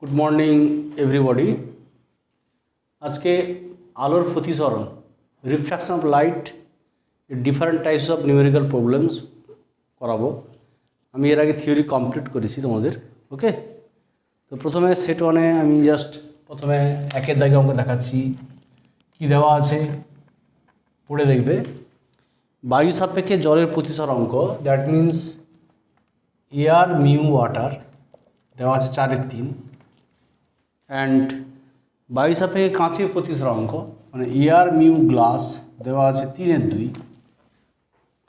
Good morning everybody. आज के आलोर प्रतिसरण refraction of light different types of numerical problems कराबो। आमी एर आगे थियोरी कमप्लीट करेছি তোমাদের। ओके, तो प्रथमे सेट ओने आमी जस्ट प्रथमे एकेर दागे अंक देखाচ্ছি कि देवा आछे पढ़े देखबे। वायु सापेक्षे जलेर प्रतिसरांक that means air mu water देवा आछे 4/3 एंड वायु सापेक्षे काँचेर प्रतिसरांक मैं एयर मिउ ग्लास देवा आछे 3/2।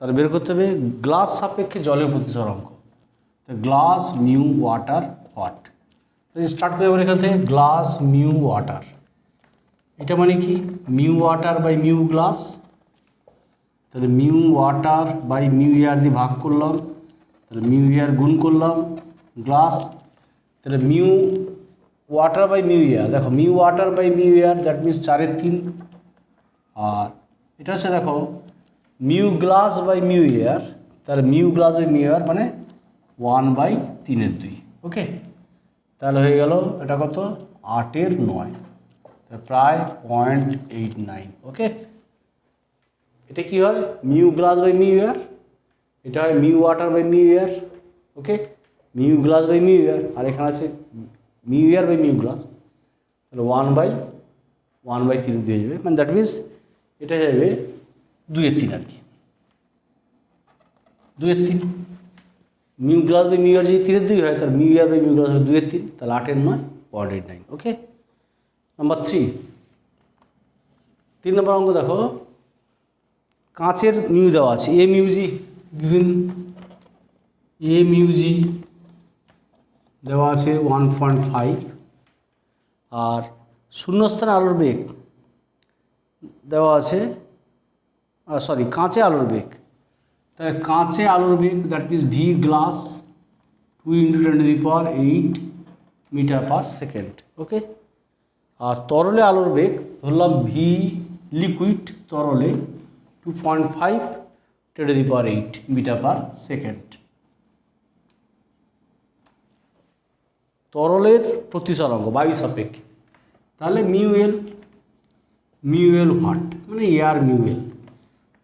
ताहले बेर करते होबे ग्लास सापेक्षे जलेर प्रतिसरांक, तो ग्लास मिउ वाटर हट। स्टार्ट करे एबार एखान थेके ग्लास मिउ वाटर, এটা মানে কি mu water by mu glass, তাহলে mu water by mu air দিয়ে ভাগ করলাম, তাহলে মিউ এয়ার গুণ করলাম গ্লাস, তাহলে mu water by mu air, দেখো mu water by mu air that means 4/3। আর এটা হচ্ছে দেখো mu glass by mu air, তাহলে mu glass by mu air মানে 1/3/2। ওকে, তাহলে হয়ে গেল এটা কত 8/9, প্রায় 0.89। ওকে, এটা কি হয় mu glass by mu air, এটা হয় mu water by mu air. Okay, mu glass by mu air, আর এখানে আছে mu air by mu glass, তাহলে 1/3 দিয়ে যাবে, মানে দ্যাট মিনস এটা যাবে 2/3 আর কি, 2/3। Mu glass by mu air যদি 3/2 হয় তাহলে mu air by mu glass হবে 2/3, তাহলে 8/9 0.89। ওকে, नम्बर 3 नम्बर अंक देखो काँचेर मिउ देवा आछे ए मिउ जी गिवन ए मिउ जी देवा आछे 1.5 और शून्यस्थान आलोर बेग देवा आछे सरि काँचे आलोर बेग, ताहले काँचे आलोर बेग दैट मीन्स भि ग्लास 2 × 10⁸ मीटर पर सेकेंड। ओके, और तरले आलोर बेग धरलाम भि लिक्विड तरले 2.5 × 10⁸ मीटर पर सेकेंड। तरलेर प्रतिसरांक वायु सापेक्षे, ताहले मिउएल व्हाट माने एयर मिउएल,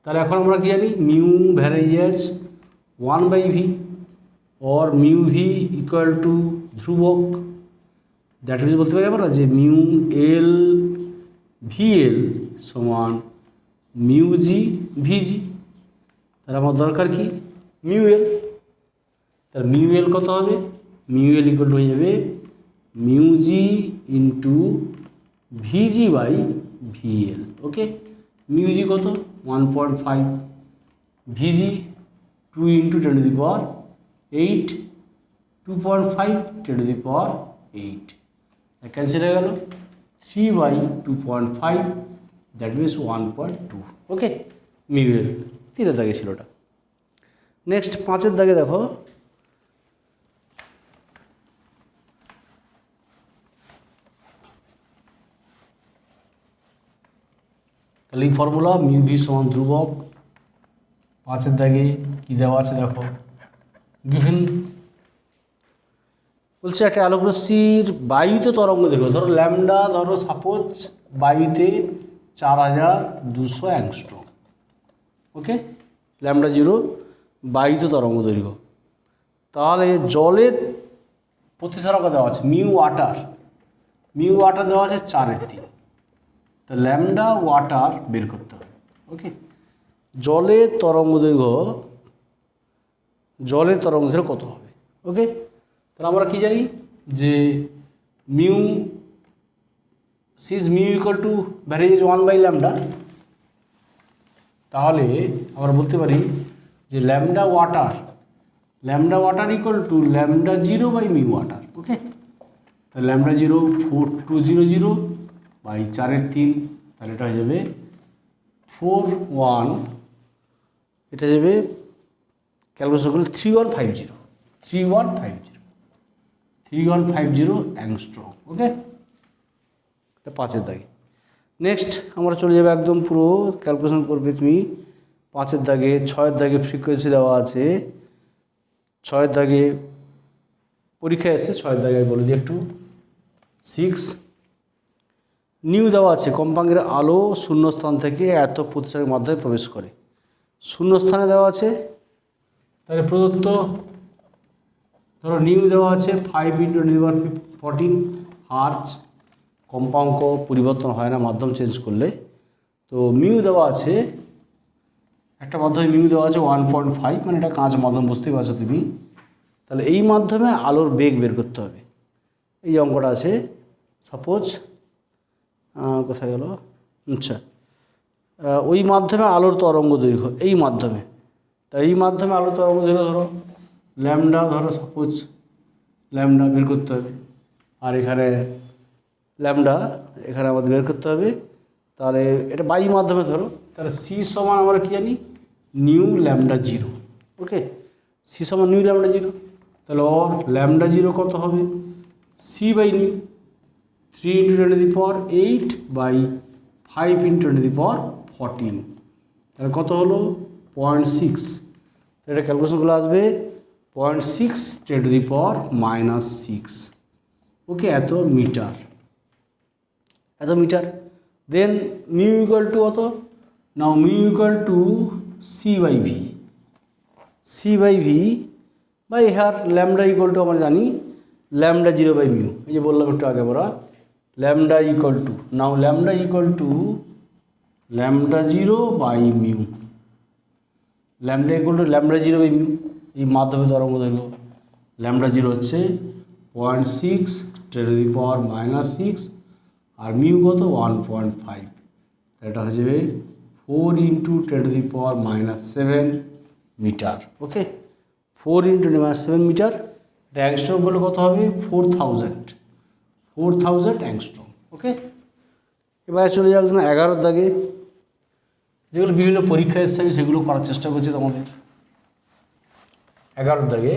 ताहले एखन आमरा कि जानि मिउ भ्यारिएज 1/v और मिउ भि इक्वल टू ध्रुवक, दैट मीन्स बोलते पारी আমরা যে মিউ এল ভি এল সমান মিউ জি ভি জি, তাহলে আমার দরকার কি মিউ এল, তাহলে মিউ এল কত হবে মিউ এল ইকুয়াল হয়ে যাবে mu G into V G by V L. Okay, mu G কত 1.5, ভি জি 2 × 10⁸, 2.5 × 10⁸। कैंसिल हो गल 3/2.5 दैट मीन्स 1.2। ओके, मिउएल 3 दागे छिलो ओटा। नेक्स्ट 5 दागे देखो তাহলে ফর্মুলা মিউ ভি সমান ধ্রুবক। 5 দাগে কি দেওয়া আছে দেখো গিভেন বলছে একটা আলোক রশ্মির বায়ুতে তরঙ্গ দৈর্ঘ্য ধরো ল্যামডা, ধরো সাপোজ বায়ুতে 4200 অ্যাংস্ট্রম। ওকে, ল্যামডা 0 বায়ুতে তরঙ্গ দৈর্ঘ্য, তাহলে জলের প্রতিসরাঙ্ক দেওয়া আছে মিউ ওয়াটার দেওয়া আছে 4/3, তো ল্যামডা ওয়াটার বের করতে হবে। ওকে, জলের তরঙ্গ দৈর্ঘ্য কত হবে? ওকে, তাহলে আমরা কি জানি যে মিউ সিজ মিউ ইকুয়াল টু ভ্যারিয়েজ 1/λ, তাহলে আমরা বলতে পারি যে lambda water equal to lambda 0 by mu water. Okay, তাহলে ল্যামডা 0 4200 বাই 4/3, তাহলে এটা হয়ে যাবে এটা যাবে ক্যালকুলেশন করলে 3150 অ্যাংস্ট্রম। ওকে, এটা 5 দাগে। নেক্সট আমরা চলে যাবে একদম পুরো ক্যালকুলেশন করবে তুমি 5 দাগে। 6 দাগে ফ্রিকোয়েন্সি দেওয়া আছে, 6 দাগে পরীক্ষায় এসেছে 6 দাগে বলে দিই একটু। 6 নিউ দেওয়া আছে কম্পাঙ্কের আলো শূন্যস্থান থেকে এত প্রতিসারের মাধ্যমে প্রবেশ করে, শূন্যস্থানে দেওয়া আছে, তাহলে প্রদত্ত ধরো নিউ দেওয়া আছে 5 × 10⁻14 হার্জ, কম্পাঙ্ক পরিবর্তন হয় না মাধ্যম চেঞ্জ করলে। তো মিউ দেওয়া আছে, একটা মাধ্যমে মিউ দেওয়া আছে 1.5, মানে এটা কাঁচ মাধ্যম, বুঝতেই পারছো তুমি। তাহলে এই মাধ্যমে আলোর বেগ বের করতে হবে। এই অঙ্কটা আছে, সাপোজ কোথায় গেল, আচ্ছা ওই মাধ্যমে আলোর তরঙ্গ দৈর্ঘ্য, এই মাধ্যমে, তাই এই মাধ্যমে আলোর তরঙ্গ দৈর্ঘ্য ধরো ল্যামডা, ধরো সাপোজ ল্যামডা বের করতে হবে, আর এখানে ল্যামডা এখানে আমাদের বের করতে হবে। তাহলে এটা বাই মাধ্যমে ধরো, তাহলে সি সমান আমরা কী জানি, নিউ ল্যামডা 0। ওকে, সি সমান নিউ ল্যামডা 0, তাহলে ওর ল্যামডা 0 কত হবে, সি বাই নিউ, 3 × 10⁸ বাই 5 × 10⁻14, তাহলে কত হলো 0.6। এটা ক্যালকুলেশনগুলো আসবে 0.6 × 10⁻⁻6। ওকে, এত মিটার, এত metre. Then mu equal to কত, now mu equal to C by V, C by V by here lambda equal to আমরা জানি ল্যামডা 0 বাই মিউ, এই যে বললাম একটু আগে আমরা lambda equal to, now lambda equal to lambda 0 by mu, lambda equal to lambda 0 by mu, এই মাধ্যমে তরঙ্গ দৈর্ঘ্য ল্যামডা 0 হচ্ছে 0.6 × 10⁻⁻6, আর মিউ কত 1.5, এটা হয়ে যাবে 4 × 10⁻⁻7 মিটার। ওকে, 4 × 10⁻7 মিটার, এটা অ্যাংস্ট্রম বলে কত হবে 4000 অ্যাংস্ট্রম। ওকে, এবারে চলে যাও একদম 11 দাগে, যেগুলো বিভিন্ন পরীক্ষা এসছে আমি সেগুলো করার চেষ্টা করছি তোমাদের। 11 দাগে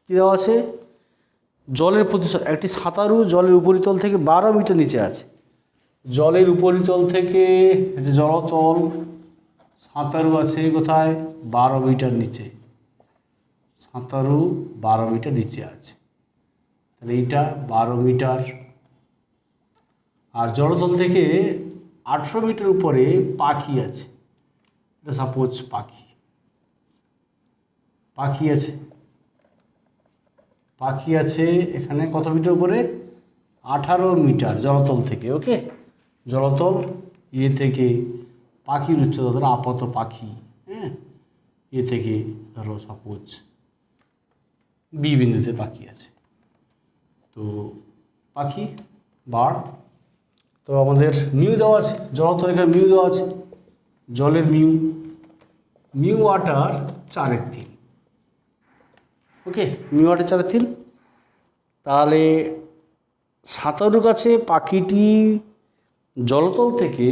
কী দেওয়া আছে, জলের প্রতিসর, একটি সাঁতারু জলের উপরিতল থেকে 12 মিটার নিচে আছে, জলের উপরিতল থেকে এটা জলতল, সাঁতারু আছে কোথায় 12 মিটার নিচে, সাঁতারু 12 মিটার নিচে আছে, তাহলে এইটা 12 মিটার। আর জলতল থেকে 18 মিটার উপরে পাখি আছে, এটা সাপোজ পাখি, পাখি আছে, পাখি আছে এখানে কত মিটার উপরে 18 মিটার জলতল থেকে। ওকে, জলতল ইয়ে থেকে পাখির উচ্চতা ধরো আপাত পাখি, হ্যাঁ, এ থেকে ধরো সাপোজ বি বিন্দুতে পাখি আছে, তো পাখি বার্ড। তো আমাদের মিউ দেওয়া আছে, জলতল এখানে মিউ দেওয়া আছে, জলের মিউ, মিউ ওয়াটার 4/3। ওকে, মিউ ওয়াটার 4/3। তাহলে সাঁতারুর কাছে পাখিটি জলতল থেকে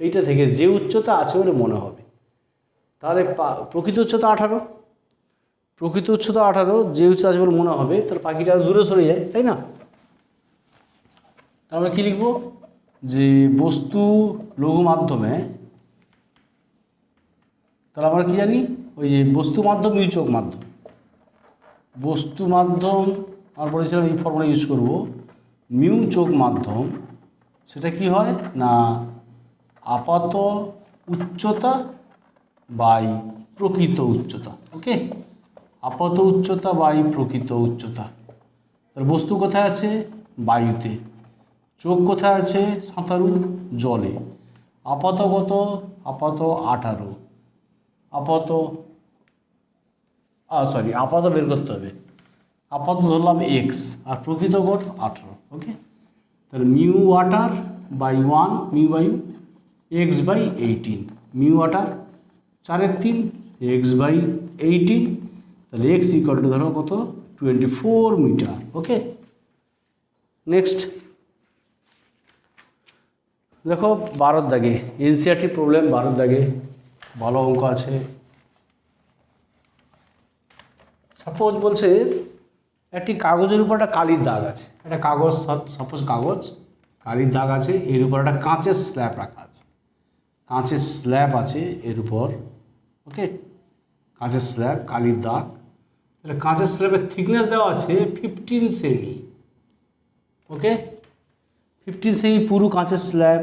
এইটা থেকে যে উচ্চতা আছে বলে মনে হবে, তাহলে প্রকৃত উচ্চতা 18, প্রকৃত উচ্চতা 18, যে উচ্চতা আছে বলে মনে হবে, তাহলে পাখিটা আরও দূরে সরে যায়, তাই না। তাহলে আমরা কী লিখব, যে বস্তু লঘু মাধ্যমে, তাহলে আমরা কী জানি, ওই যে বস্তু মাধ্যম নিউচক মাধ্যম, বস্তু মাধ্যম আমরা বলেছিলাম এই ফর্মুলা ইউজ করব, মিউ চোখ মাধ্যম, সেটা কি হয় না আপাত উচ্চতা বাই প্রকৃত উচ্চতা। ওকে, আপাত উচ্চতা বাই প্রকৃত উচ্চতা। তাহলে বস্তু কোথায় আছে বায়ুতে, চোখ কোথায় আছে সাঁতারু জলে, আপাত কত আপাত 18, আপাত আপাত বের করতে হবে, আপাত ধরলাম এক্স আর প্রকৃত গড় 18। ওকে, তাহলে মিউ ওয়াটার বাই 1 মিউ বায়ু X by 18, mu water 4/3 X by 18, তাহলে এক্স ইকুয়াল টু ধরো কত 24 মিটার। ওকে, নেক্সট দেখো 12 দাগে এনসিইআরটি প্রবলেম, 12 দাগে ভালো অঙ্ক আছে। সাপোজ বলছে একটি কাগজের উপর একটা কালির দাগ আছে, একটা কাগজ, সাপোজ কাগজ কালির দাগ আছে, এর উপর একটা কাঁচের স্ল্যাব রাখা আছে, কাঁচের স্ল্যাব আছে এর উপর। ওকে, কাঁচের স্ল্যাব কালির দাগ, তাহলে কাঁচের স্ল্যাবের থিকনেস দেওয়া আছে 15 সেমি। ওকে, 15 সেমি পুরো কাঁচের স্ল্যাব।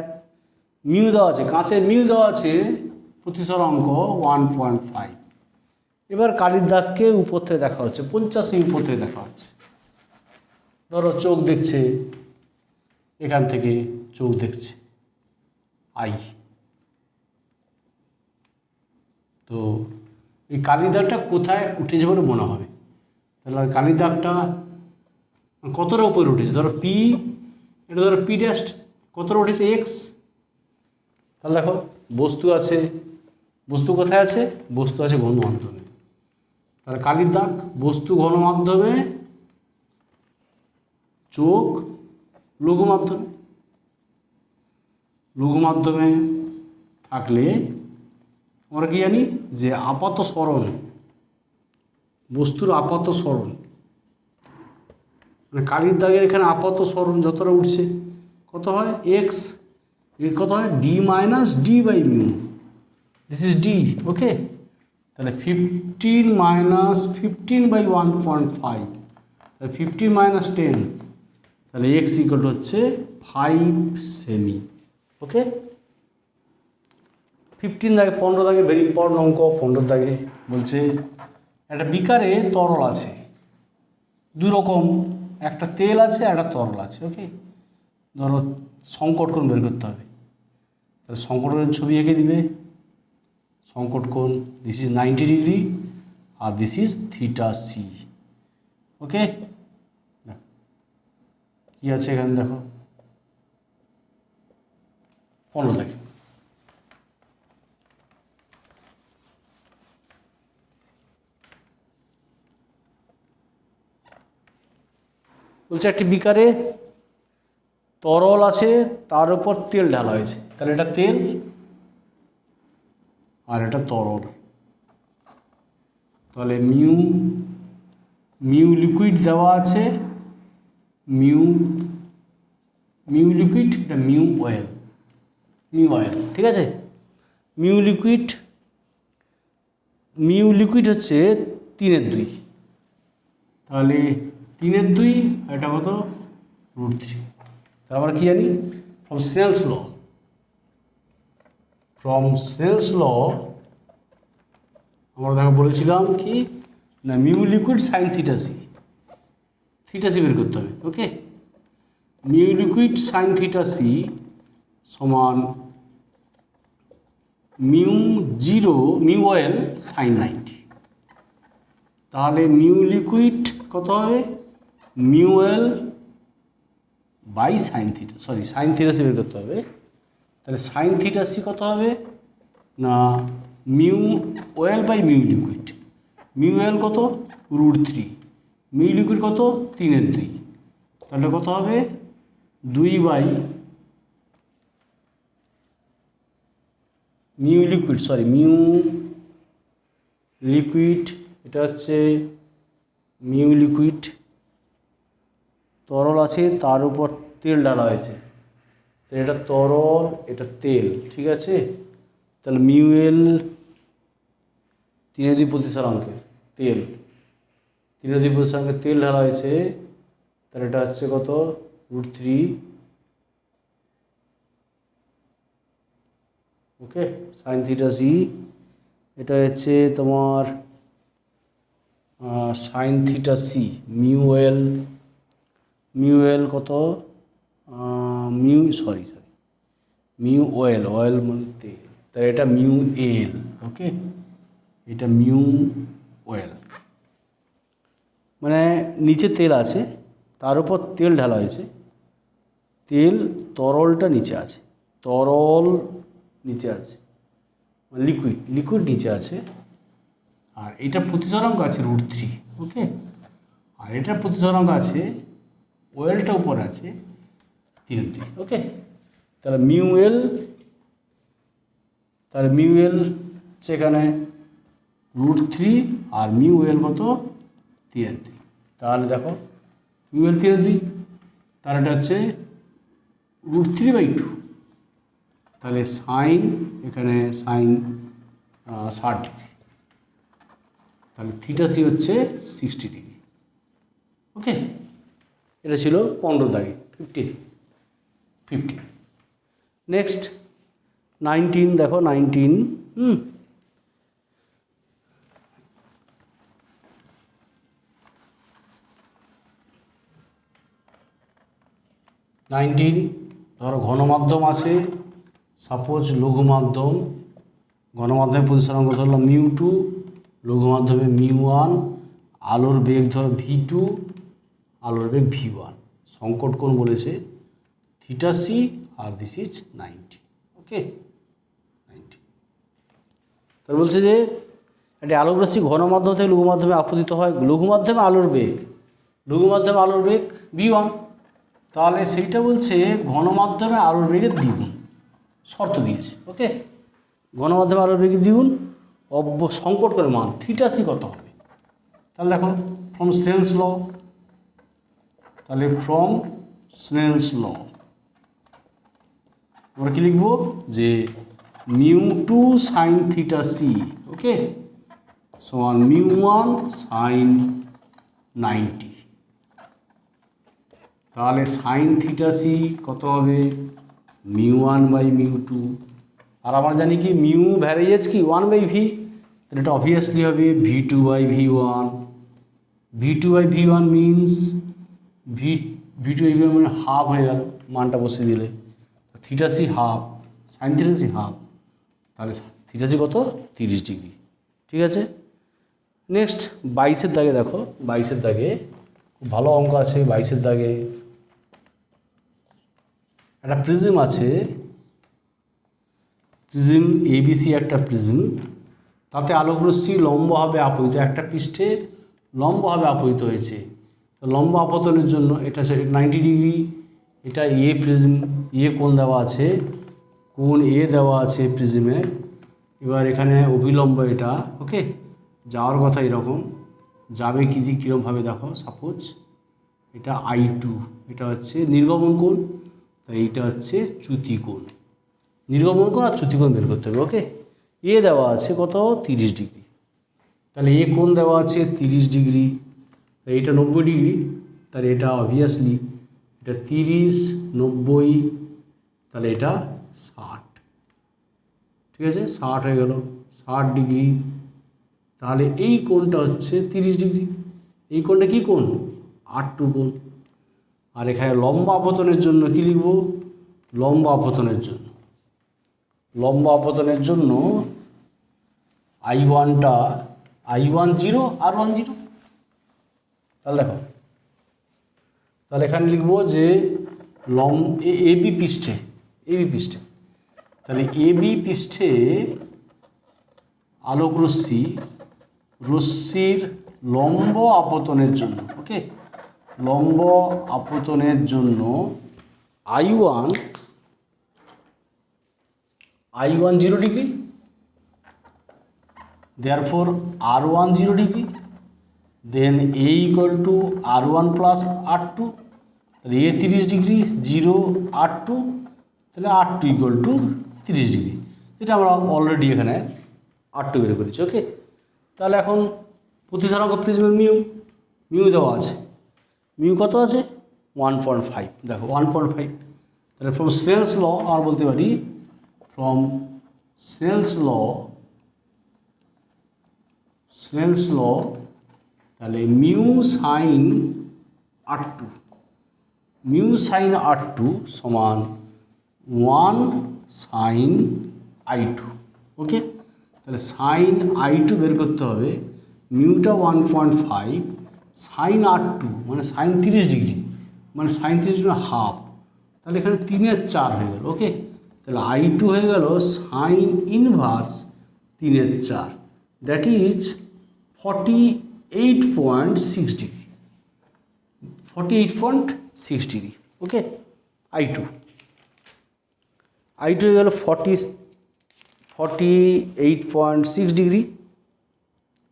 মিউ দেওয়া আছে, কাঁচের মিউ দেওয়া আছে প্রতিসরাঙ্ক 1.5। এবার কালির দাগকে উপর থেকে দেখা হচ্ছে, 50 সেমি উপর থেকে দেখা হচ্ছে। ধরো চোখ দেখছে, এখান থেকে চোখ দেখছে আই। তো এই কালি দাগটা কোথায় উঠেছে বলে মনে হবে? তাহলে কালি দাগটা কতটা উপরে উঠেছে? ধরো পি, এটা ধরো পি ড্যাশ, কতটা উঠেছে? এক্স। তাহলে দেখো বস্তু আছে, বস্তু কোথায় আছে? বস্তু আছে ঘন মাধ্যমে। তাহলে কালির দাগ বস্তু ঘন মাধ্যমে, চোখ লঘু মাধ্যমে। লঘু মাধ্যমে থাকলে আমরা কি জানি যে আপাত সরণ, বস্তুর আপাত সরণ, মানে কালির দাগের এখানে আপাত সরণ যতটা উঠছে কত হয়? এক্স। এর কত হয়? D minus D by mu. This is D. Okay, তাহলে 15 মাইনাস 15 বাই 1.5, তাহলে 15 মাইনাস 10, তাহলে এক্স ইকুয়াল হচ্ছে 5 সেমি। ওকে, 15 দাগে 15 দাগে ভেরি ইম্পর্টেন্ট অঙ্ক। 15 দাগে বলছে একটা বিকারে তরল আছে, দু রকম, একটা তেল আছে একটা তরল আছে। ওকে, ধরো সংকট কোণ বের করতে হবে, তাহলে সংকট কোণের ছবি এঁকে দিবে। সংকট কোণ দিস ইজ 90 ডিগ্রি আর this is theta C. Okay, কি আছে এখানে দেখো 15 দাগে। বলছে একটি বিকারে তরল আছে, তার উপর তেল ঢালা হয়েছে। তাহলে এটা তেল আর এটা তরল। তাহলে মিউ, মিউ লিকুইড দেওয়া আছে, মিউ, মিউ লিকুইড, এটা মিউ অয়েল, মিউ অয়েল। ঠিক আছে, মিউ লিকুইড, মিউ লিকুইড হচ্ছে 3/2। তাহলে 3/2, এটা কত? √3। তারপর আমরা কি জানি? From Snell's law, from Snell's law আমরা দেখো বলেছিলাম কি না, mu liquid sine theta C, theta C বের করতে হবে। Okay, mu liquid sine theta C সমান মিউ 0 মিউ অয়েল সাইন 90। তাহলে মিউ লিকুইড কত হবে? Mu oil by sine theta, sorry sine theta C বের করতে হবে। তাহলে সাইন থিটা সি কত হবে না mu oil by mu liquid. Mu oil কত? √3। মিউ লিকুইড কত? 3/2। তাহলে কত হবে? 2 by mu liquid, sorry mu liquid, এটা হচ্ছে মিউ লিকুইড, তরল আছে তার উপর তেল ঢালা হয়েছে। তো এটা তরল, এটা তেল। ঠিক আছে, তাহলে মিউ এল 3/2 প্রতিসরাঙ্কের তেল, 3/2 প্রতিসরাঙ্কের তেল ঢালা হয়েছে। তাহলে এটা হচ্ছে কত? √3। ওকে, সাইন থিটা সি, এটা হচ্ছে তোমার sine theta C, mu L, mu L কত? Mu, sorry sorry mu oil, oil মানে তেল, তাহলে এটা মিউ এল। ওকে, এটা মিউ অয়েল, মানে নিচে তেল আছে তার উপর তেল ঢালা হয়েছে। তেল, তরলটা নিচে আছে, তরল নিচে আছে, লিকুইড, লিকুইড নিচে আছে। আর এটা প্রতিসরাঙ্ক আছে √3। ওকে, আর এটার প্রতিসরাঙ্ক আছে, ওয়েলটা উপর আছে 3/2। ওকে, তাহলে মিউ এল, তাহলে মিউ এল সেখানে √3 আর মিউ এল কত? 3/2। তাহলে দেখো মিউ এল 3/2, তাহলে এটা হচ্ছে √3/2। তাহলে সাইন, এখানে সাইন 60 ডিগ্রি। তাহলে থিটা সি হচ্ছে 60 ডিগ্রি। ওকে, এটা ছিল 15 দাগে 15। নেক্সট 19 দেখো 19 ধরো ঘনমাধ্যম আছে, সাপোজ লঘু মাধ্যম, ঘনমাধ্যমে প্রতিসরাঙ্ক ধরলাম μ2, লঘু মাধ্যমে μ1, আলোর বেগ ধরো v2, আলোর বেগ v1, সংকট কোণ বলেছে থিটা সি, আর দিস ইজ 90। ওকে, 90। তাহলে বলছে যে একটি আলোক রশ্মি ঘন মাধ্যম থেকে লঘু মাধ্যমে আপতিত হয়, লঘু মাধ্যমে আলোর বেগ v1, তাহলে সেইটা বলছে ঘন মাধ্যমে আলোর বেগের দ্বিগুণ, শর্ত দিয়েছে। ওকে, ঘন মাধ্যমে আলোর বেগের দ্বিগুণ, সংকট করে মান থিটা সি কত হবে? তাহলে দেখো ফ্রম স্নেলস ল, তাহলে ফ্রম স্নেলস ল আমরা কি লিখব যে μ2 sin থিটা সি, ওকে, সমান μ1 sin 90। তাহলে সাইন থিটা সি কত হবে? μ1 বাই μ2, আর আমরা জানি কি মিউ ভ্যারিয়েজ কি 1/v, তাহলে এটা অবভিয়াসলি হবে v2 by v1। v2 by v1 means v2 by v1 মানে হাফ হয়ে গেল, মানটা বসিয়ে দিলে theta C half, sine theta C half, তাহলে থিটা সি কত? 30 ডিগ্রি। ঠিক আছে, নেক্সট 22-এর দাগে দেখো, 22-এর দাগে খুব ভালো অঙ্ক আছে। 22-এর দাগে একটা প্রিজম আছে, প্রিজম এবিসি একটা প্রিজম, তাতে আলোক রশ্মি লম্বভাবে আপতিত, একটা পৃষ্ঠে লম্বভাবে আপতিত হয়েছে। তো লম্ব আপতনের জন্য এটা 90 ডিগ্রি, এটা এ প্রিজম, এ কোণ দেওয়া আছে, কোণ এ দেওয়া আছে প্রিজমের। এবার এখানে অভিলম্ব এটা, ওকে, যাওয়ার কথা এরকম যাবে কি দিক কীরকমভাবে দেখো, সাপোজ এটা I2, এটা হচ্ছে নির্গমন কোণ, তাই এইটা হচ্ছে চ্যুতি কোণ। নির্গমন কোণ আর চ্যুতি কোণ বের করতে হবে। ওকে, এ দেওয়া আছে কত? 30 ডিগ্রি, তাহলে এ কোণ দেওয়া আছে 30 ডিগ্রি, তাই এটা 90 ডিগ্রি, তাহলে এটা অবভিয়াসলি এটা 30 90, তাহলে এটা 60। ঠিক আছে, 60 হয়ে গেল, 60 ডিগ্রি। তাহলে এই কোণটা হচ্ছে 30 ডিগ্রি, এই কোণটা কী কোণ? R2 কোণ। আর এখানে লম্ব আপতনের জন্য কি লিখব? লম্ব আপতনের জন্য I1টা I1 0 R1 0। তাহলে দেখো, তাহলে এখানে লিখব যে এবি পৃষ্ঠে, তাহলে এবি পৃষ্ঠে আলোক রশ্মির লম্ব আপতনের জন্য, ওকে, লম্ব আপতনের জন্য I1 0 degree, therefore R1 0 degree, then A equal to R1 plus R2, তাহলে A 30 ডিগ্রি 0 R2, তাহলে R2 equal to 30 ডিগ্রি, যেটা আমরা অলরেডি এখানে R2 বের করেছি। ওকে, তাহলে এখন প্রতিসরাঙ্ক প্রিজমের মিউ দেওয়া আছে, মিউ কত আছে? 1.5, দেখো 1.5, তাহলে ফ্রম স্নেলস ল আর বলতে পারি, ফ্রম স্নেলস ল তাহলে মিউ সাইন R2 সমান 1 সাইন I2। ওকে, তাহলে সাইন I2 বের করতে হবে, মিউটা 1.5, সাইন R2 মানে সাইন 30 ডিগ্রি, মানে সাইন 30 ডিগ্রি হাফ, তাহলে এখানে 3/4 হয়ে গেল। ওকে, তাহলে I2 হয়ে গেল sign inverse 3/4, that is 48.6 degree, 48.6 degree. Okay, I2 হয়ে গেল 48.6 ডিগ্রি,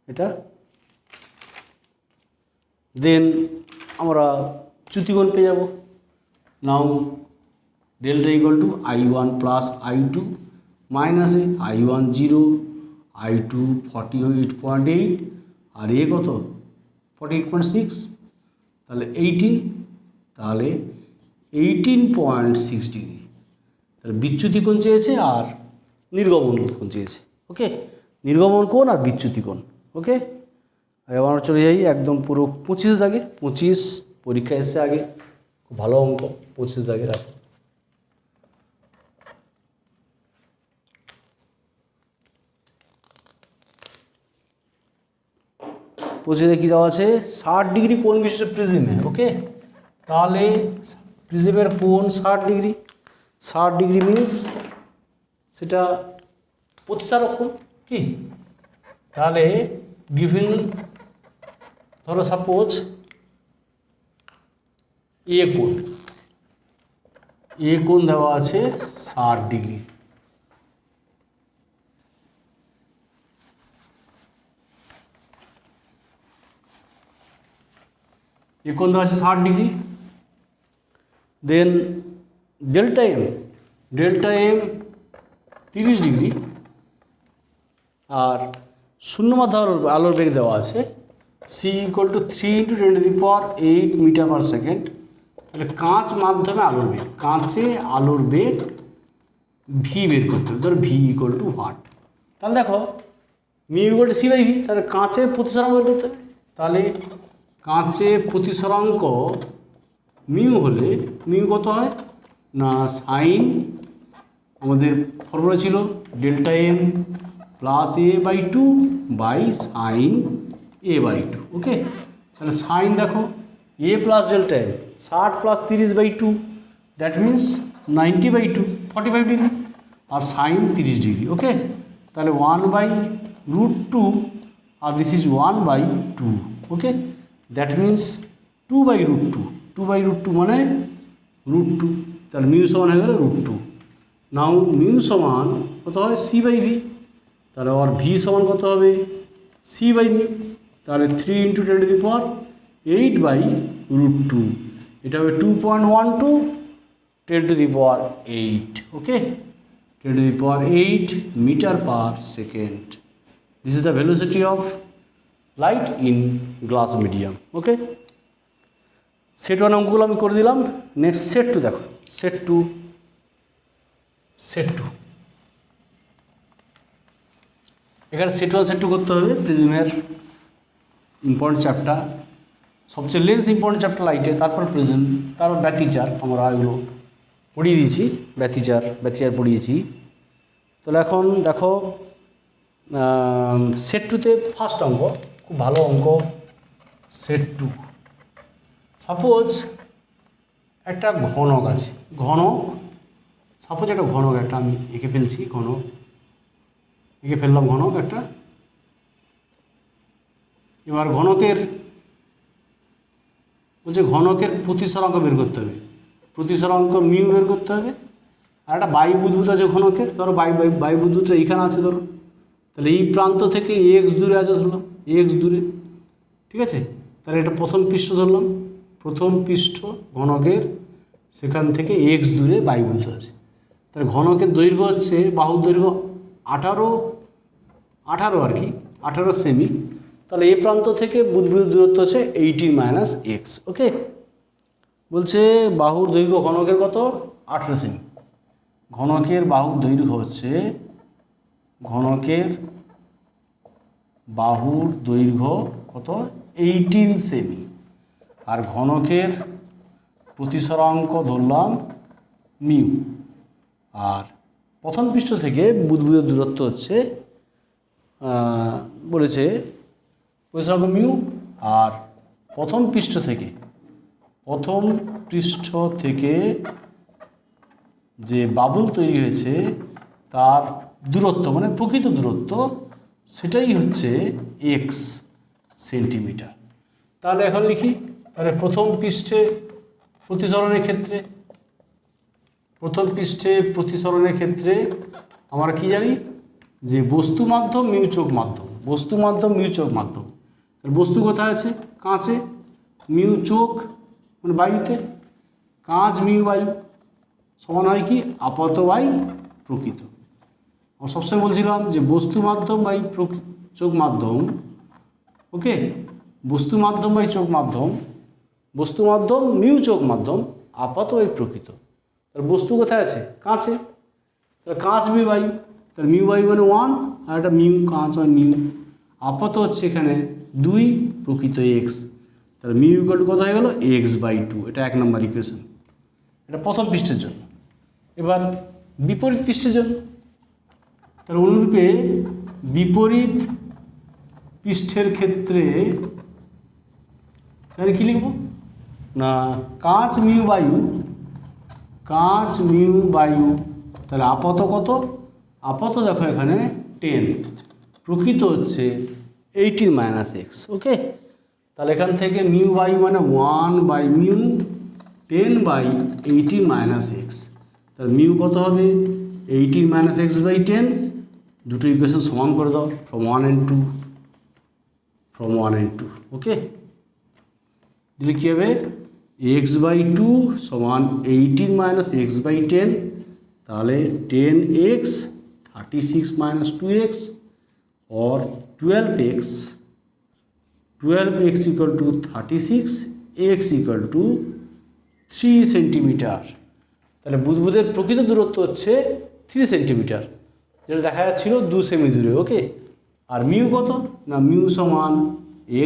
এটা। দেন আমরা চ্যুতিকোণ পেয়ে যাব। Now delta equal to I1 plus I2 মাইনাসে I1 0, I2 48.8 আর এ কত 48.6, তাহলে 18, তাহলে 18.6 ডিগ্রি। তাহলে বিচ্যুতি কোণ চেয়েছে আর নির্গমন কোণ চেয়েছে। ওকে, নির্গমন কোণ আর বিচ্যুতি কোণ। ওকে, এবার আমরা চলে যাই একদম পুরো 25 দাগে। 25 পরীক্ষা এসছে আগে, খুব ভালো অঙ্ক। 25 দাগে রাখো। পঁচিশে কী দেওয়া আছে? 60 ডিগ্রি কোণ বিশিষ্ট প্রিজমে। ওকে, তাহলে প্রিজমের কোণ 60 ডিগ্রি। 60 ডিগ্রি মিনস সেটা প্রতিসারক কোণ কি? তাহলে গিভেন, ধরো সাপোজ এ কোণ দেওয়া আছে 60 ডিগ্রি। এ কোণ দেওয়া আছে 60 ডিগ্রি। দেন ডেল্টা এম 30 ডিগ্রি। আর শূন্য মাধ্যম আলোর বেগ দেওয়া আছে c = 3 × 10⁸ মিটার/সেকেন্ড। তাহলে কাঁচ মাধ্যমে আলোর বেগ, কাঁচে আলোর বেগ ভি বের করতে হবে। ধরো ভি = হোয়াট? তাহলে দেখো মিউ = c/v, তাহলে কাঁচের প্রতিসরাঙ্ক বের করতে হবে। তাহলে কাঁচের প্রতিসরাঙ্ক মিউ হলে, মিউ কত হয় না সাইন, আমাদের ফর্মুলা ছিল delta M plus a/2 by sine a/2। Okay, তাহলে সাইন দেখো a plus delta M 60 plus 30/2, that means 90/2 45 degree, আর সাইন 30 ডিগ্রি। ওকে, তাহলে 1/√2 আর this is 1/2। Okay, that means 2/√2, 2/√2 মানে √2। তাহলে মিউ সমান হয়ে গেল √2। নাও মিউ সমান কত হয় c/v, তাহলে আর ভি সমান কত হবে c/μ। তাহলে 3 × 10⁸ এটা হবে 2.12 10⁸। ওকে, 10⁸ metre per second. This is the velocity of light in glass medium. Okay, set 1 অঙ্কগুলো আমি করে দিলাম। নেক্সট সেট 2 দেখো। সেট 2 এখানে সেট 1 সেট 2 করতে হবে। প্রিজমের ইম্পর্টেন্ট চ্যাপ্টার, সবচেয়ে লেন্স ইম্পর্টেন্ট চ্যাপ্টার লাইটে, তারপর প্রিজম, তারপর ব্যতিচার। আমরা এগুলো পড়িয়ে দিয়েছি, ব্যতিচার পড়িয়েছি। তাহলে এখন দেখো সেট 2তে ফার্স্ট অঙ্ক, খুব ভালো অঙ্ক। সেট 2, সাপোজ একটা ঘনক আছে। সাপোজ একটা ঘনক আমি এঁকে ফেলছি। এঁকে ফেললাম ঘনক একটা। এবার ঘনকের প্রতিসরাঙ্ক বের করতে হবে। প্রতিসরাঙ্ক মিউ বের করতে হবে। আর একটা বায়ু বুদবুদ আছে ঘনকের। ধরো বায়ু বুদবুদটা এইখানে আছে ধরো। তাহলে এই প্রান্ত থেকে এক্স দূরে আছে ধরলাম, এক্স দূরে। ঠিক আছে, তাহলে এটা প্রথম পৃষ্ঠ ধরলাম। প্রথম পৃষ্ঠ ঘনকের, সেখান থেকে এক্স দূরে বায়ু বুদবুদ আছে। তাহলে ঘনকের দৈর্ঘ্য হচ্ছে, বাহুর দৈর্ঘ্য 18 আর কি 18 সেমি। তাহলে এই প্রান্ত থেকে বুদবুদের দূরত্ব হচ্ছে 18 - x। ওকে, বলছে বাহুর দৈর্ঘ্য ঘনকের কত 18 সেমি। ঘনকের বাহুর দৈর্ঘ্য হচ্ছে, কত 18 সেমি। আর ঘনকের প্রতিসরাঙ্ক ধরলাম মিউ। আর প্রথম পৃষ্ঠ থেকে বুদবুদের দূরত্ব হচ্ছে বলেছে প্রতিসরাঙ্ক মিউ। আর প্রথম পৃষ্ঠ থেকে যে বাবুল তৈরি হয়েছে তার দূরত্ব, মানে প্রকৃত দূরত্ব, সেটাই হচ্ছে এক্স সেন্টিমিটার। তাহলে এখন লিখি। তাহলে প্রথম পৃষ্ঠে প্রতিসরণের ক্ষেত্রে আমরা কি জানি যে বস্তু মাধ্যম মিউ চোখ মাধ্যম। তাহলে বস্তু কোথায় আছে? কাঁচে। মিউ চোখ মানে বায়ুতে। কাঁচ মিউ বায়ু সমান হয় কি আপাত বাই প্রকৃত। আমরা সবসময় বলছিলাম যে বস্তু মাধ্যম বাই চোখ মাধ্যম ওকে, বস্তু মাধ্যম বাই চোখ মাধ্যম, বস্তু মাধ্যম মিউ চোখ মাধ্যম, আপাত বাই প্রকৃত। তাহলে বস্তু কোথায় আছে? কাঁচে। তাহলে কাঁচ মিউ বায়ু, তাহলে মিউ বায়ু মানে 1 আর একটা মিউ, কাঁচ মানে মিউ। আপাত হচ্ছে এখানে 2, প্রকৃত x। তাহলে মিউ ইকুয়াল টু কত হয়ে গেল? x/2। এটা 1 নম্বর ইকুয়েশন। এটা প্রথম পৃষ্ঠের জন্য। এবার বিপরীত পৃষ্ঠের জন্য, তাহলে অনুরূপে বিপরীত পৃষ্ঠের ক্ষেত্রে তাহলে কী লিখব না, কাঁচ মিউ বায়ু, কাঁচ মিউ বায়ু। তাহলে আপাত কত? আপাত দেখো এখানে 10, প্রকৃত হচ্ছে 18 - x। ওকে, তাহলে এখান থেকে মিউ বায়ু মানে 1/μ 10/18 - x। তাহলে মিউ কত হবে? 18 - x/10। দুটো ইকুয়েশন সমান করে দাও, ফ্রম 1 and 2, ফ্রম 1 and 2। ওকে, দিলে কী হবে? x/2 সমান 18 - x/10। তাহলে 10x 36 - 2x or 12x equal to 36, x equal to 3 centimetre. তাহলে বুদবুদের প্রকৃত দূরত্ব হচ্ছে 3 সেন্টিমিটার, যেটা দেখা যাচ্ছিল 2 সেমি দূরে। ওকে, আর মিউ কত না, মিউ সমান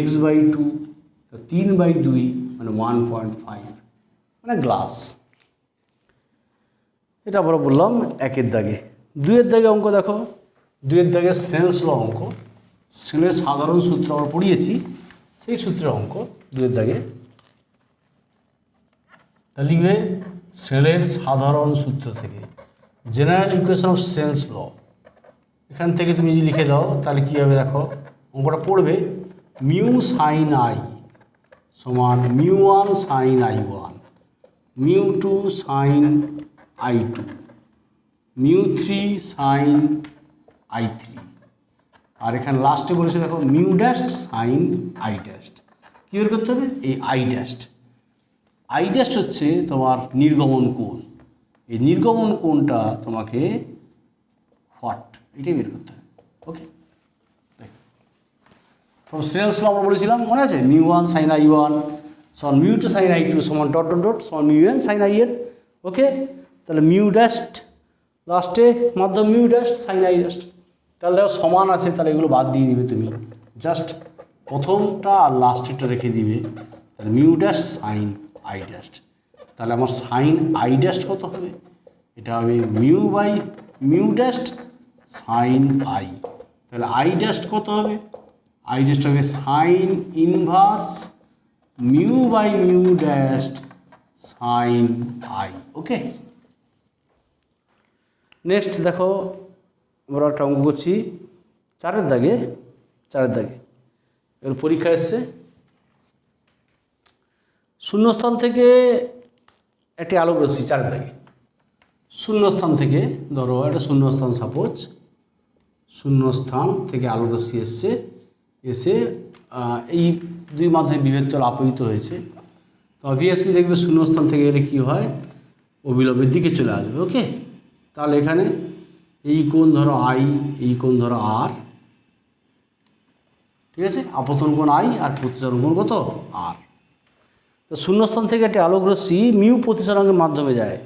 x/2, 3/2 মানে 1.5 মানে গ্লাস। এটা আমরা বললাম 1-এর দাগে। 2-এর দাগে অঙ্ক দেখো, 2-এর দাগে স্নেলস ল অঙ্ক। স্নেলের সাধারণ সূত্র আমরা পড়িয়েছি, সেই সূত্রের অঙ্ক 2-এর দাগে। তা লিখবে স্নেলের সাধারণ সূত্র থেকে, জেনারেল ইকুয়েশন অফ স্নেলস ল। এখান থেকে তুমি যদি লিখে দাও তাহলে কী হবে দেখো, অঙ্কটা পড়বে মিউ সাইন আই সমান μ1 sign I1, μ2 sign I2, μ3 sign I3। আর এখানে লাস্টে বলেছে দেখো mu dash sine I dash. কী বের করতে হবে? এই আই ড্যাশ। আই ড্যাশ হচ্ছে তোমার নির্গমন কোণ। এই নির্গমন কোণটা তোমাকে হোয়াট, এটাই বের করতে হবে। ওকে, ফ্রম স্নেলস ল আমরা বলেছিলাম, মনে আছে? μ1 সাইন I1 সমান μ2 সাইন I2 সমান ডট ডট ডট সমান μn সাইন IN। ওকে, তাহলে মিউ ড্যাশ লাস্টে মাধ্যম mu dash sine I dash. তাহলে দেখো সমান আছে, তাহলে এগুলো বাদ দিয়ে দিবে তুমি, জাস্ট প্রথমটা আর লাস্টেরটা রেখে দিবে। তাহলে mu dash sine I dash. তাহলে আমার সাইন আই ড্যাশ কত হবে? এটা হবে mu by mu dash sine I. তাহলে আই ড্যাশ কত হবে? আই ড্যাশ হবে sine inverse mu by mu dash sine I. Okay, next দেখো আমরা একটা অঙ্ক করছি 4-এর দাগে। 4-এর দাগে এর পরীক্ষা এসছে, শূন্যস্থান থেকে একটি আলোক রশ্মি 4-এর দাগে। শূন্যস্থান থেকে ধরো একটা শূন্যস্থান, সাপোজ শূন্যস্থান থেকে আলোক রশ্মি এসছে, এসে এই দুই মাধ্যমে বিভেদ তল আপতিত হয়েছে। তো অবভিয়াসলি দেখবে শূন্যস্থান থেকে এলে কী হয়? অবিলম্বের দিকে চলে আসবে। ওকে, তাহলে এখানে এই কোণ ধরো আই, এই কোণ ধরো আর, ঠিক আছে? আপতন কোণ আই আর প্রতিসরণ কোণ কত? আর। তো শূন্যস্থান থেকে একটি আলোক রশ্মি মিউ প্রতিসরণের মাধ্যমে যায়,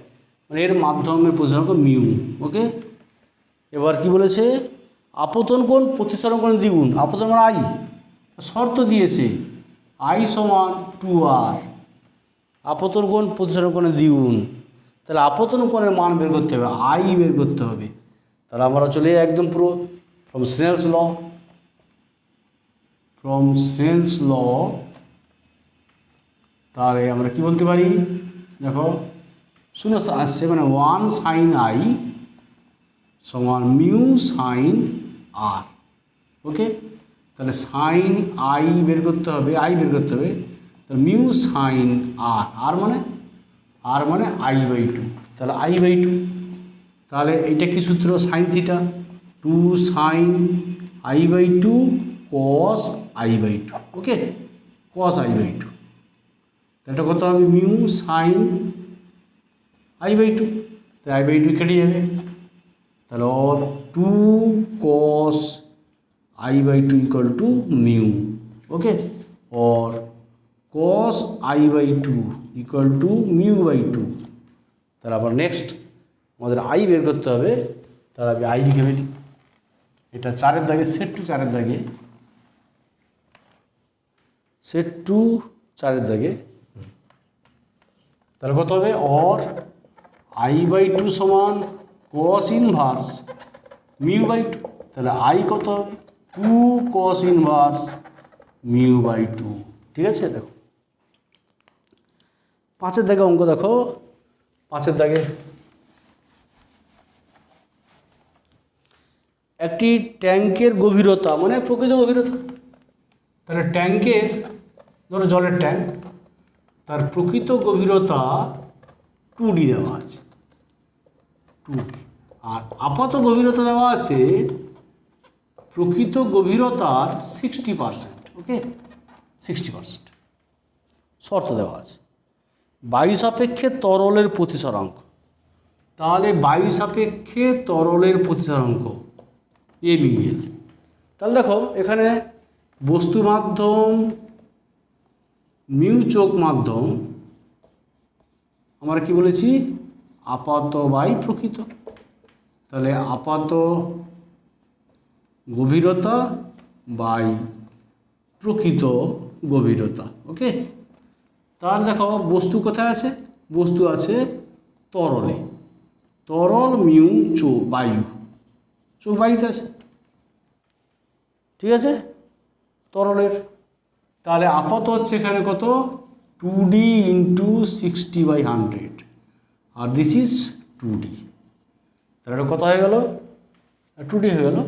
মানে এর মাধ্যমে প্রতিসরণ মিউ। ওকে, এবার কি বলেছে? আপতন কোণ প্রতিসরণ কোণের দ্বিগুণ। আপতন কোণ আই, শর্ত দিয়েছে আই সমান 2r, আপতন কোণ প্রতিসরণ কোণের দ্বিগুণ। তাহলে আপতন কোণের মান বের করতে হবে, আই বের করতে হবে। তাহলে আমরা চলে যাই একদম পুরো from Snell's law. From Snell's law তাহলে আমরা কি বলতে পারি? দেখো শূন্যস্থান আসছে, মানে 1 সাইন আই সমান মিউ সাইন আর। ওকে, তাহলে সাইন আই বের করতে হবে, আই বের করতে হবে। তাহলে মিউ সাইন আর, আর মানে I/2। তাহলে I/2, তাহলে এইটা কি সূত্র? Sine theta 2 sine I/2 cos I/2। Okay, cos I/2। এটা কত হবে? Mu sine I/2। তাই I/2 কেটে যাবে, তাহলে ওর 2 cos I/2 equal to mu. Okay, or cos I/2 equal to μ/2। তাহলে আবার নেক্সট আমাদের আই বের করতে হবে, তার আগে আই লিখে ফেলি। এটা 4-এর দাগে, সেট টু 4-এর দাগে, সেট টু 4-এর দাগে। তাহলে কত হবে, অর I/2 সমান cos ইনভার্স μ/2। তাহলে আই কত হবে, 2 cos ইনভার্স μ/2। ঠিক আছে, দেখো 5-এর দাগে অঙ্ক দেখো, 5-এর দাগে একটি ট্যাঙ্কের গভীরতা মানে প্রকৃত গভীরতা। তাহলে ট্যাঙ্কের, ধরো জলের ট্যাঙ্ক, তার প্রকৃত গভীরতা 2D দেওয়া আছে, 2D। আর আপাত গভীরতা দেওয়া আছে প্রকৃত গভীরতার 60%। ওকে, 60% শর্ত দেওয়া আছে। বায়ু সাপেক্ষে তরলের প্রতিসরাঙ্ক, তাহলে বায়ু সাপেক্ষে তরলের প্রতিসরাঙ্ক ABL। তাহলে দেখো এখানে বস্তু মাধ্যম, মিউ চোখ মাধ্যম, আমরা কি বলেছি, আপাত বাই প্রকৃত। তাহলে আপাত গভীরতা বাই প্রকৃত গভীরতা। ওকে, তাহলে দেখো বস্তু কোথায় আছে, বস্তু আছে তরলে, তরল মিউ বায়ু, চোখ বায়ুতে আছে। ঠিক আছে, তরলের। তাহলে আপাত হচ্ছে এখানে কত, 2D into 60/100, R this is 2D। তাহলে এটা কত হয়ে গেল, 2D হয়ে গেল।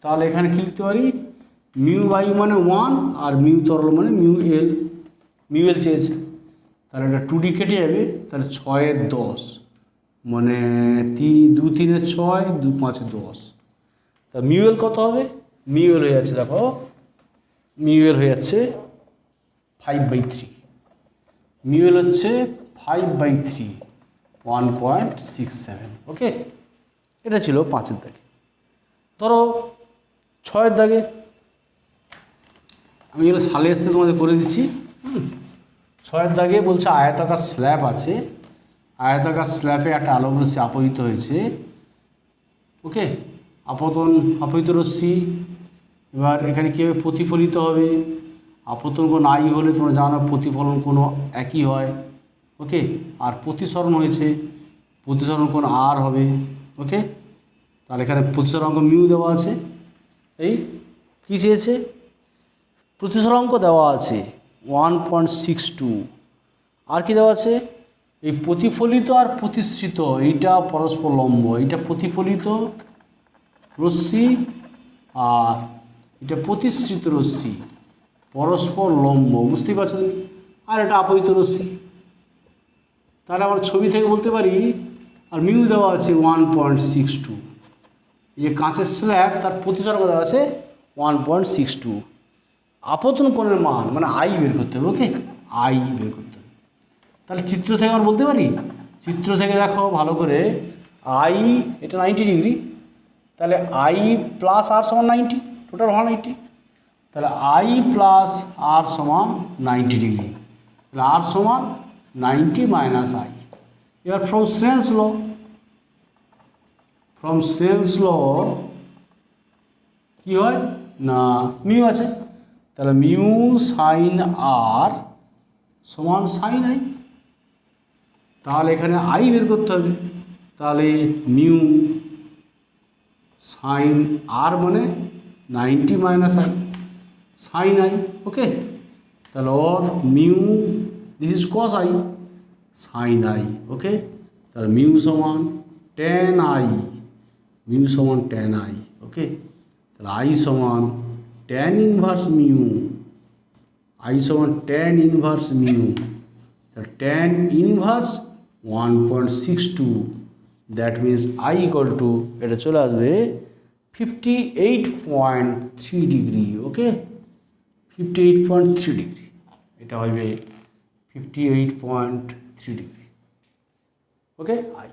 তাহলে এখানে কি লিখতে পারি, মিউ বায়ু মানে 1 আর মিউ তরল মানে মিউ এল চেয়েছে। তাহলে এটা 2D কেটে যাবে, তাহলে 6-এর 10 মানে 2 3-এ 6, 2 5-এ 10। তা মিউএল কত হবে, মিউএল হয়ে যাচ্ছে, দেখো মিউএল হয়ে যাচ্ছে 5/3। মিউএল হচ্ছে 5/3, 1.67। ওকে, এটা ছিল 5-এর দাগে। ধরো 6-এর দাগে, আমি এগুলো সালে এসছে তোমাদের করে দিচ্ছি। 6-এর দাগে বলছে আয়তাকার স্ল্যাব আছে, আয়তাকার স্ল্যাবে একটা আলোক রশ্মি আপতিত হয়েছে। ওকে, আপতিত রশ্মি, এবার এখানে কীভাবে প্রতিফলিত হবে, আপতন কোণ আই হলে তোমরা জানো প্রতিফলন কোণও একই হয়। ওকে, আর প্রতিসরণ হয়েছে, প্রতিসরণ কোণ আর হবে। ওকে, তাহলে এখানে প্রতিসরাঙ্ক মিউ দেওয়া আছে। এই কী চেয়েছে, প্রতিসরাঙ্ক দেওয়া আছে 1.62, আর কি দেওয়া আছে, এই প্রতিফলিত আর প্রতিসৃত, এইটা পরস্পর লম্ব, এইটা প্রতিফলিত রশ্মি আর এটা প্রতিসৃত রশ্মি পরস্পর লম্ব, বুঝতেই পারছো তুমি। আর এটা আপতিত রশ্মি। তাহলে আমরা ছবি থেকে বলতে পারি, আর মিউ দেওয়া আছে 1.62, এই যে কাঁচের স্ল্যাব তার প্রতিসরাঙ্ক দেওয়া আছে 1.62। আপতন কোণের মান মানে আই বের করতে হবে। ওকে, আই বের করতে হবে। তাহলে চিত্র থেকে আমরা বলতে পারি, চিত্র থেকে দেখো ভালো করে, আই এটা 90 ডিগ্রি, তাহলে আই প্লাস আর সমান 90, টোটাল 180। তাহলে আই প্লাস আর সমান 90 ডিগ্রি, তাহলে আর সমান 90 মাইনাস আই। এবার ফ্রম স্নেলস ল কী হয় না, মিউ আছে, তাহলে মিউ সাইন আর সমান সাইন আই। তাহলে এখানে আই বের করতে হবে, তাহলে মিউ সাইন আর মানে 90 minus I, sine I. Okay, তাহলে ওর mu, this is cos I, sine I. Okay, তাহলে মিউ সমান ট্যান আই, মিউ সমান ট্যান আই। ওকে, তাহলে আই সমান ট্যান ইনভার্স মিউ, আই সমান ট্যান ইনভার্স মিউ, তাহলে tan inverse 1.62, that means I equal to, এটা চলে আসবে 58.3 ডিগ্রি। ওকে, 58.3 ডিগ্রি, এটা হবে 58.3 ডিগ্রি। ওকে, আই,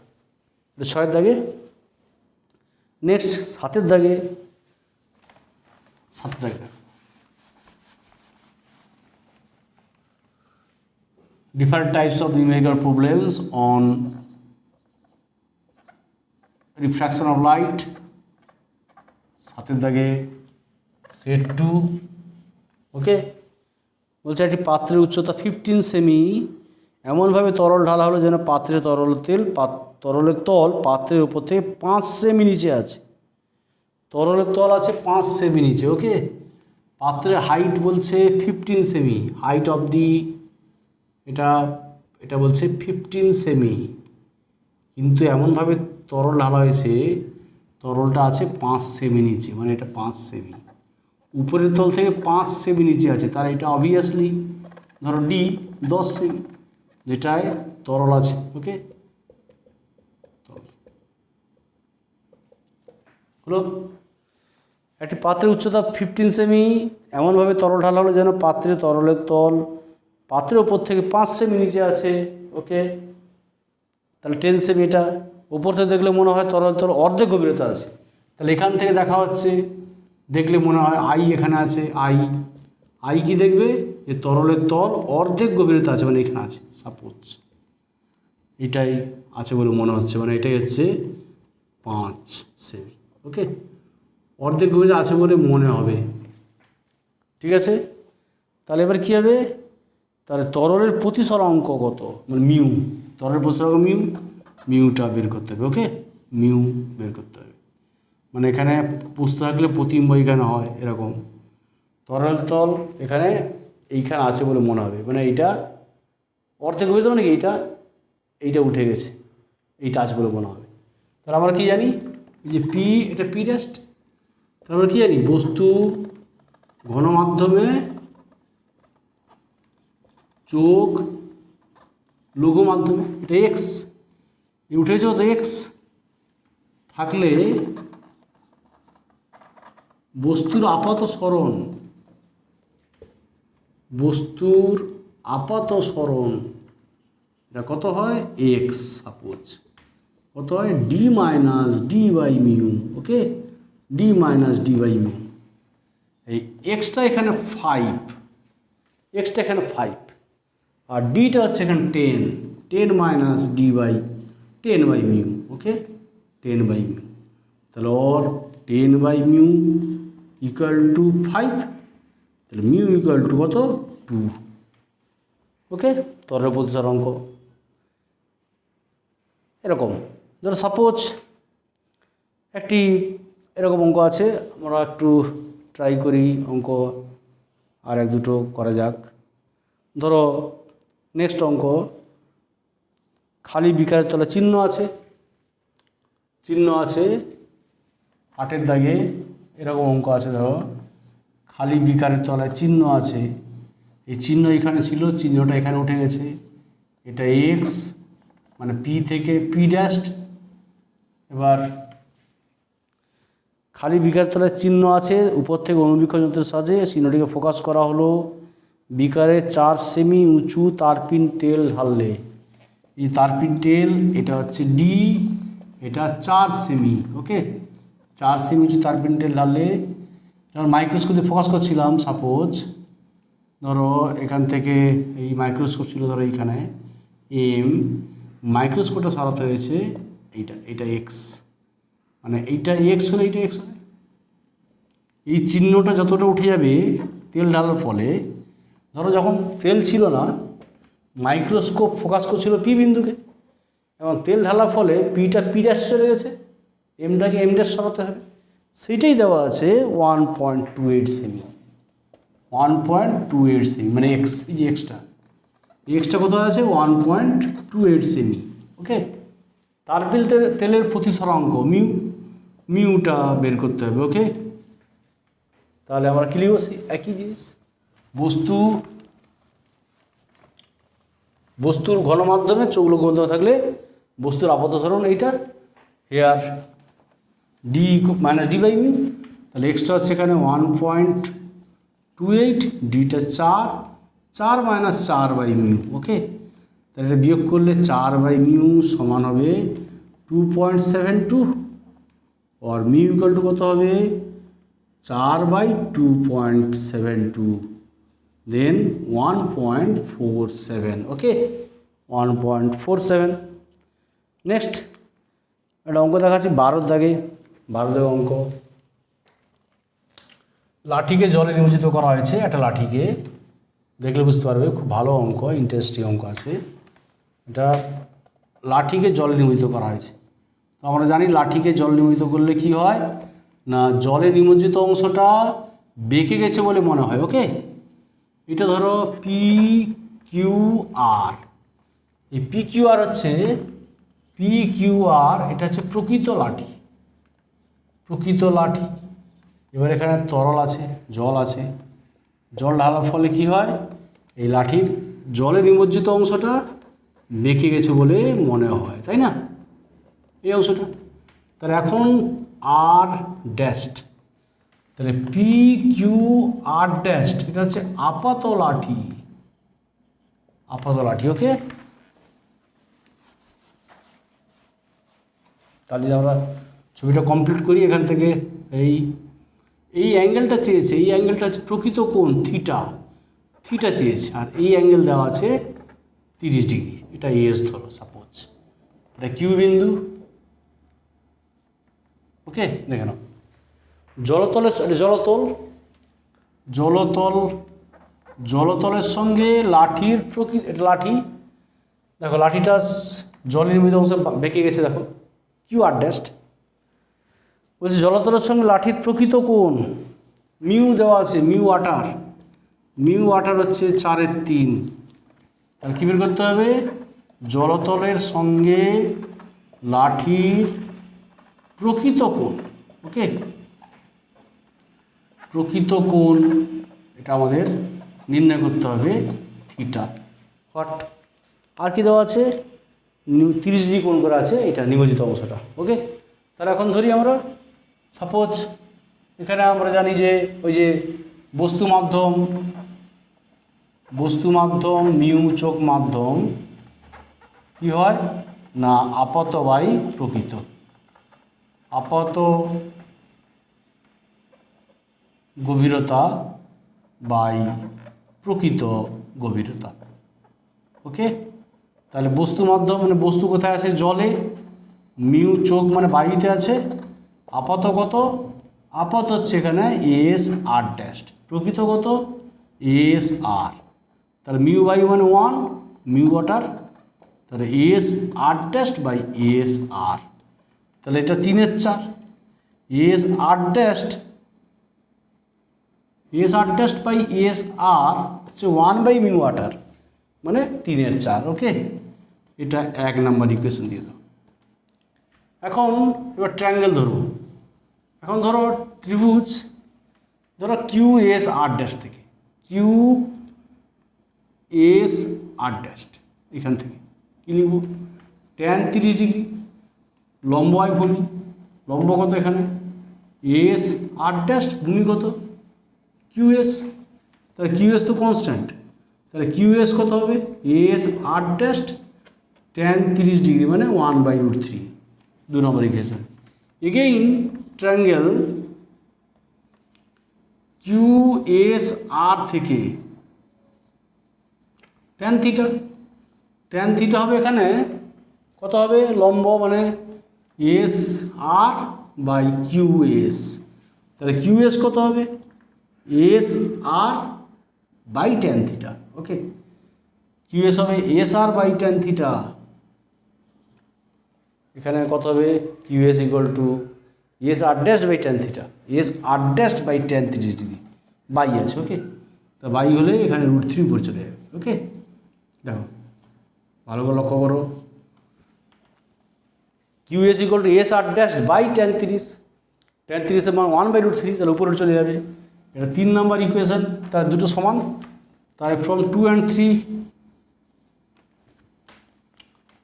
এটা 6-এর দাগে। নেক্সট 7-এর দাগে, 7-এর দাগে different types of numerical problems on refraction of light, সাতের দাগে সেট 2। ওকে, বলছে একটি পাত্রের উচ্চতা 15 সেমি, এমনভাবে তরল ঢালা হলো যেন পাত্রে তরলের তল পাত্রের উপর থেকে 5 সেমি নিচে আছে। তরলের তল আছে 5 সেমি নিচে। ওকে, পাত্রের হাইট বলছে 15 সেমি, হাইট অফ দি এটা বলছে 15 সেমি, কিন্তু এমনভাবে তরল ঢালা হয়েছে তরলটা আছে 5 সেমি নিচে, মানে এটা 5 সেমি উপরের তল থেকে 5 সেমি নিচে আছে, তার এটা অবভিয়াসলি ধরো ডি 10 সেমি যেটায় তরল আছে। ওকে, হলো একটি পাত্রের উচ্চতা 15 সেমি, এমনভাবে তরল ঢালা হলো যেন তরলের তল পাত্রের ওপর থেকে 5 সেমি নিচে আছে। ওকে, তাহলে 10 সেমি, এটা উপর থেকে দেখলে মনে হয় তরল অর্ধেক গভীরতা আছে, তাহলে এখান থেকে দেখা হচ্ছে দেখলে মনে হয় আই এখানে আছে, আই কি দেখবে যে তরলের তল অর্ধেক গভীরতা আছে, মানে এখানে আছে, সাপোজ এটাই আছে বলে মনে হচ্ছে, মানে এটাই হচ্ছে 5 সেমি। ওকে, অর্ধেক গভীরতা আছে বলে মনে হবে। ঠিক আছে, তাহলে এবার কী হবে, তাহলে তরলের প্রতিসরাঙ্ক কত, মানে মিউ, তরলের প্রতিসরাঙ্ক মিউটা বের করতে হবে। ওকে, মিউ বের করতে হবে, মানে এখানে বুঝতে থাকলে প্রতিম্ব এখানে হয় এরকম, তরল তল এখানে এইখানে আছে বলে মনে হবে, মানে এইটা অর্ধেক গভীরতা, মানে এইটা উঠে গেছে, এইটা আছে বলে মনে হবে। তাহলে আমরা কি জানি, এই যে পি, এটা পি ড্যাস্ট, তাহলে আমরা কী জানি, বস্তু ঘনমাধ্যমে চোখ লঘু মাধ্যমে, এটা এক্স, উঠেছে তো এক্স থাকলে বস্তুর আপাত সরণ এটা কত হয়, এক্স, সাপোজ কত হয়, D minus D by mu. Okay, D minus D by mu, এই এক্সটা এখানে 5, আর ডিটা হচ্ছে এখানে 10 minus D by 10 by mu. Okay, 10 by mu, তাহলে ওর 10 বাই মিউ ইকুয়াল টু 5, তাহলে মিউ ইকুয়াল টু কত, 2। ওকে, তরলের প্রতিসরাঙ্ক এরকম। ধরো সাপোজ একটি এরকম অঙ্ক আছে, আমরা একটু ট্রাই করি অঙ্ক আর এক দুটো করা যাক। ধরো নেক্সট অঙ্ক, খালি বিকারের তলায় চিহ্ন আছে 8 দাগে এরকম অঙ্ক আছে। ধরো খালি বিকারের তলায় চিহ্ন আছে, এই চিহ্ন এখানে ছিল, চিহ্নটা এখানে উঠে গেছে, এটা এক্স, মানে পি থেকে পি ড্যাস্ট। এবার খালি বিকারের তলায় চিহ্ন আছে, উপর থেকে অনুবীক্ষণ যন্ত্রের সাহায্যে চিহ্নটিকে ফোকাস করা হলো বিকারে 4 সেমি উঁচু তারপিন তেল ঢাললে, এই তারপিন তেল এটা হচ্ছে ডি, এটা 4 সেমি। ওকে, 4 সেমি উঁচু তারপিন তেল ঢাললে, যখন মাইক্রোস্কোপে ফোকাস করছিলাম, সাপোজ ধরো এখান থেকে এই মাইক্রোস্কোপ ছিল, ধরো এইখানে এম, মাইক্রোস্কোপটা সরাতে হয়েছে এইটা এক্স, মানে এইটা এক্স হলে এইটা এক্স হবে, এই চিহ্নটা যতটা উঠে যাবে তেল ঢালার ফলে, ধরো যখন তেল ছিল না মাইক্রোস্কোপ ফোকাস করছিল পি বিন্দুকে, এবং তেল ঢালার ফলে পিটা পি ড্যাশ চলে গেছে, এমটাকে এম ড্যাশ সরাতে হবে, সেইটাই দেওয়া আছে 1.28 সেমি, 1.28 সেমি, মানে এক্স, এই যে এক্সটা কোথায় আছে, 1.28 সেমি। ওকে, তারপিন তেলের প্রতিসরাঙ্ক মিউটা বের করতে হবে। ওকে, তাহলে আমরা কি লিখব, একই জিনিস, বস্তুর ঘনমাধ্যমে চোখ লঘু মাধ্যমে থাকলে বস্তুর আপাত সরণ এইটা, here D minus D by mu, তাহলে এক্সটা হচ্ছে এখানে 1.28, ডিটা 4 মাইনাস 4 বাই মিউ। ওকে, তাহলে এটা বিয়োগ করলে 4 বাই মিউ সমান হবে 2.72, আর মিউ ইকুয়াল টু কত হবে, 4/2.72, দেন 1.47, ওকে 1.47। নেক্সট একটা অঙ্ক দেখাচ্ছি 12 দাগে, 12 দাগে অঙ্ক। লাঠিকে জলে নিমজ্জিত করা হয়েছে, একটা লাঠিকে, দেখলে বুঝতে পারবে খুব ভালো অঙ্ক, ইন্টারেস্টিং অঙ্ক আছে। এটা লাঠিকে জলে নিমজ্জিত করা হয়েছে। তো আমরা জানি লাঠিকে জল নিমজ্জিত করলে কি হয় না, জলে নিমজ্জিত অংশটা বেঁকে গেছে বলে মনে হয়, ওকে। এটা ধরো পি কিউ আর, এই পি কিউ আর হচ্ছে পি কিউ আর, এটা হচ্ছে প্রকৃত লাঠি, প্রকৃত লাঠি। এবার এখানে তরল আছে, জল আছে, জল ঢালার ফলে কি হয়, এই লাঠির জলে নিমজ্জিত অংশটা বেঁকে গেছে বলে মনে হয়, তাই না, এই অংশটা। তাহলে এখন আর ড্যাশড, তাহলে পি কিউ আর ড্যাশড, এটা হচ্ছে আপাত লাঠি, আপাত লাঠি, ওকে। তাহলে যদি আমরা ছবিটা কমপ্লিট করি, এখান থেকে এই অ্যাঙ্গেলটা চেয়েছে, এই অ্যাঙ্গেলটা হচ্ছে প্রকৃত কোণ থিটা, থিটা চেয়েছে, আর এই অ্যাঙ্গেল দেওয়া আছে 30 ডিগ্রি, এটা এস ধরো সাপোজ, এটা কিউ বিন্দু, ওকে। দেখে নাও জলতলের, জলতল, জলতল, জলতলের সঙ্গে লাঠির লাঠি, দেখো লাঠিটা জল নির্মিত অংশ বেঁকে গেছে, দেখো কিউ আর ড্যাশড। বলছি জলতলের সঙ্গে লাঠির প্রকৃত কোণ মিউ দেওয়া আছে, মিউ ওয়াটার, মিউ ওয়াটার হচ্ছে 4/3। তাহলে কী বের করতে হবে, জলতলের সঙ্গে লাঠির প্রকৃত কোণ, ওকে, প্রকৃত কোণ, এটা আমাদের নির্ণয় করতে হবে থিটা। হট আর কি দেওয়া আছে, 30 ডিগ্রি কোণ করা আছে, এটা নিমজ্জিত অংশটা, ওকে। তাহলে এখন ধরি আমরা, সাপোজ এখানে আমরা জানি যে ওই যে বস্তু মাধ্যম, বস্তু মাধ্যম মিউ চোখ মাধ্যম কি হয় না, আপাত বাই প্রকৃত, আপাত গভীরতা বাই প্রকৃত গভীরতা, ওকে। তাহলে বস্তু মাধ্যম মানে বস্তু কোথায় আছে, জলে, মিউ চোখ মানে বায়ুতে আছে, আপাতগত, আপাত হচ্ছে এখানে এস আর ড্যাশড, প্রকৃতগত এস আর, তাহলে মিউ বায়ু মানে 1, মিউ ওয়াটার, তাহলে S R dashed by S R, তাহলে এটা 3/4, S R dashed, S R dashed by S R হচ্ছে 1 বাই মিউ ওয়াটার, মানে 3/4, ওকে। এটা 1 নম্বর ইকুয়েশন দিয়ে দাও। এখন এবার ট্রায়াঙ্গেল ধরবো। এখন ধরো ত্রিভুজ, ধরো কিউ এস আর ড্যাশ থেকে, কিউ এস আর ড্যাশড, এখান থেকে কী লিখব, tan 30 ডিগ্রি, লম্ব হয় ভূমি, লম্ব কত এখানে এস আর ড্যাশড, ভূমি কত কিউএস, তাহলে কিউএস তো কনস্ট্যান্ট, তাহলে কিউএস কত হবে S R dashed tan 30 degree মানে 1/√3, 2 নম্বর equation. Again triangle Q S R থেকে tan থিটা, tan থিটা হবে এখানে কত হবে, লম্ব মানে S R by Q S, তাহলে কিউ এস কত হবে S R by tan theta, okay. Q S হবে S R by tan theta, এখানে কত হবে Q S equal to S R dash by tan theta, S R dash by tan 30 degree, by আছে, okay. তা by হলে এখানে √3 উপরে চলে যাবে, ওকে। দেখো ভালো করে লক্ষ্য করো, Q S equal to S R dash by tan 30, tan 30 এর মান 1/√3, তাহলে উপরে চলে যাবে, এটা 3 নম্বর ইকুয়েশন। তাহলে দুটো সমান, তাহলে ফ্রম 2 and 3,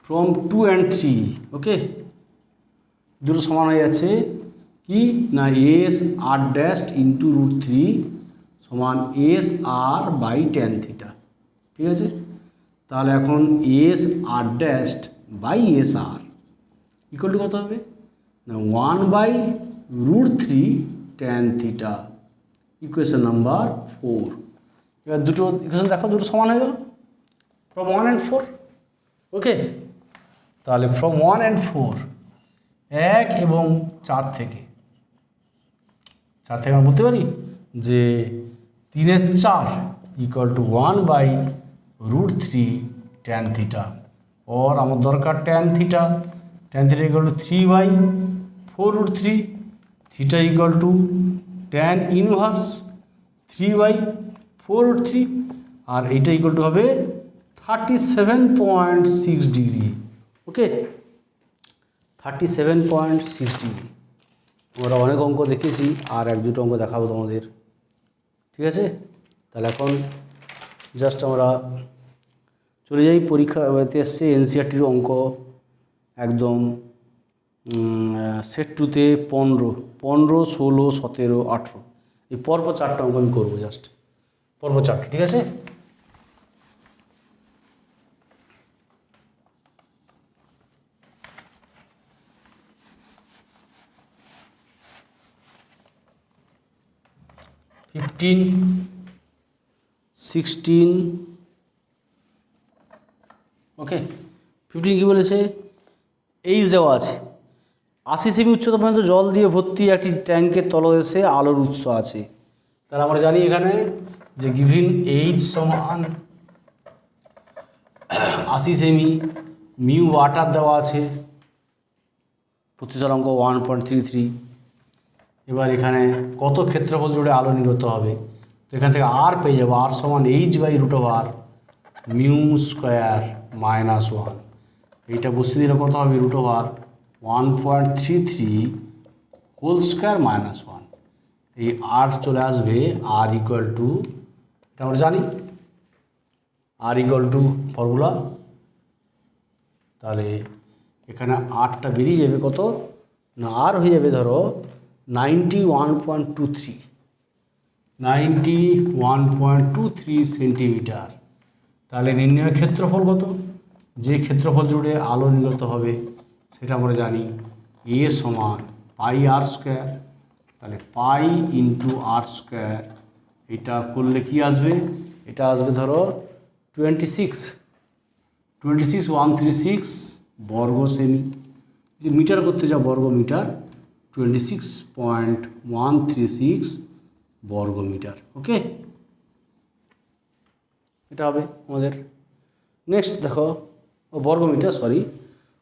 ফ্রম 2 and 3, ওকে, দুটো সমান হয়ে যাচ্ছে কি না এস আর ড্যাশড ইন্টু √3 সমান এস আর বাই tan থিটা, ঠিক আছে। তাহলে এখন S R dashed by S R equal to কত হবে না 1/√3 tan থিটা, ইকুয়েশন নাম্বার 4। এবার দুটো ইকুয়েশন দেখো, দুটো সমান হয়ে গেল ফ্রম 1 and 4। ওকে, তাহলে ফ্রম 1 and 4 1 এবং 4 থেকে আমরা বলতে পারি যে 3 × 4 = 1/√3 tan থিটা, और আমার দরকার tan theta = 3/4√3, theta = tan inverse 3/4√3, আর এইটা ইকুয়াল টু হবে 37.6 ডিগ্রি। ওকে, 37.6 ডিগ্রি। আমরা অনেক অঙ্ক দেখেছি, আর এক দুটো অঙ্ক দেখাবো তোমাদের, ঠিক আছে? তাহলে এখন জাস্ট আমরা চলে যাই পরীক্ষাতে এসছে এনসিইআরটির অঙ্ক একদম সেট 2তে 15, 16, 17, 18 এই পরপর 4টা অঙ্ক আমি করবো, জাস্ট পরপর 4টা, ঠিক আছে? ফিফটিন, 16, ওকে। 15 কী বলেছে? এইচ দেওয়া আছে, 80 সেমি উচ্চতা পর্যন্ত জল দিয়ে ভর্তি একটি ট্যাঙ্কের তলদেশে আলোর উৎস আছে। তাহলে আমরা জানি এখানে যে গিভিন এইচ সমান 80 সেমি, মিউ ওয়াটার দেওয়া আছে, প্রতিসরাঙ্ক 1.33। এবার এখানে কত ক্ষেত্রফল জুড়ে আলো নির্গত হবে, তো এখান থেকে আর পেয়ে যাবো, আর সমান h/√r মিউ স্কোয়ার মাইনাস 1। এইটা বসে দিলে কত হবে? √r 1.33 whole square minus 1। এই আর চলে আসবে r ইকুয়াল টু, এটা আমরা জানি r ইকুয়াল টু ফর্মুলা, তাহলে এখানে আরটা বেরিয়ে যাবে কত না, আর হয়ে যাবে ধরো 91.23 সেন্টিমিটার। তাহলে নির্ণয় ক্ষেত্রফল কত? যে ক্ষেত্রফল জুড়ে আলো নির্গত হবে সেটা আমরা জানি, a সমান πr²। তাহলে পাই ইন্টু r², এটা করলে কি আসবে? এটা আসবে ধরো 26 বর্গ সেমি। যদি মিটার করতে যাও বর্গ মিটার, 26.136 বর্গ মিটার। ওকে, এটা হবে আমাদের। নেক্সট দেখো, বর্গ মিটার, সরি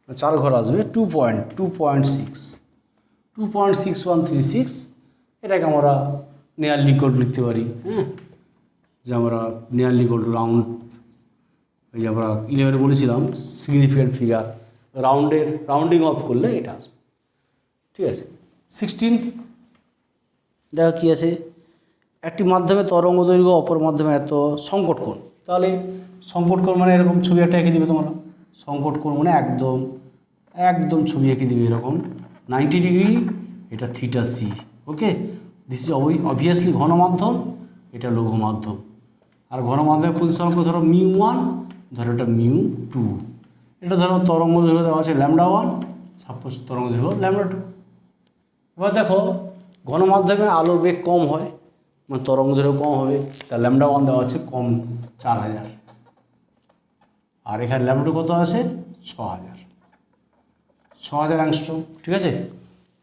4 ঘর আসবে 2.6136। এটাকে আমরা নিয়ারলি কোড লিখতে পারি, হ্যাঁ, যে আমরা নিয়ারলি কোড রাউন্ড, এই আমরা 11 বলেছিলাম সিগনিফিক্যান্ট ফিগার রাউন্ডিং অফ করলে এটা আসবে, ঠিক আছে। 16 দেখো কী আছে, একটি মাধ্যমে তরঙ্গ দৈর্ঘ্য, অপর মাধ্যমে এত সংকট কোণ। তাহলে সংকট কোণ মানে এরকম ছবি একটা এঁকে দিবে তোমরা, সংকট কোণ মানে একদম ছবি এঁকে দিবে এরকম 90 ডিগ্রি, এটা theta C. Okay, this is obviously ঘন মাধ্যম, এটা লঘু মাধ্যম। আর ঘন মাধ্যমের প্রতিসরাঙ্ক ধরো μ1, ধরো এটা μ2, এটা ধরো তরঙ্গ দৈর্ঘ্য দেওয়া আছে λ1, সাপোজ তরঙ্গ দৈর্ঘ্য λ2। এবার দেখো ঘন মাধ্যমে আলোর বেগ কম হয়, মানে তরঙ্গ দৈর্ঘ্য কম হবে, তা λ1 দেওয়া আছে কম 4000, আর এখানে λ2 কত আছে 6000 অ্যাংস্ট্রম, ঠিক আছে,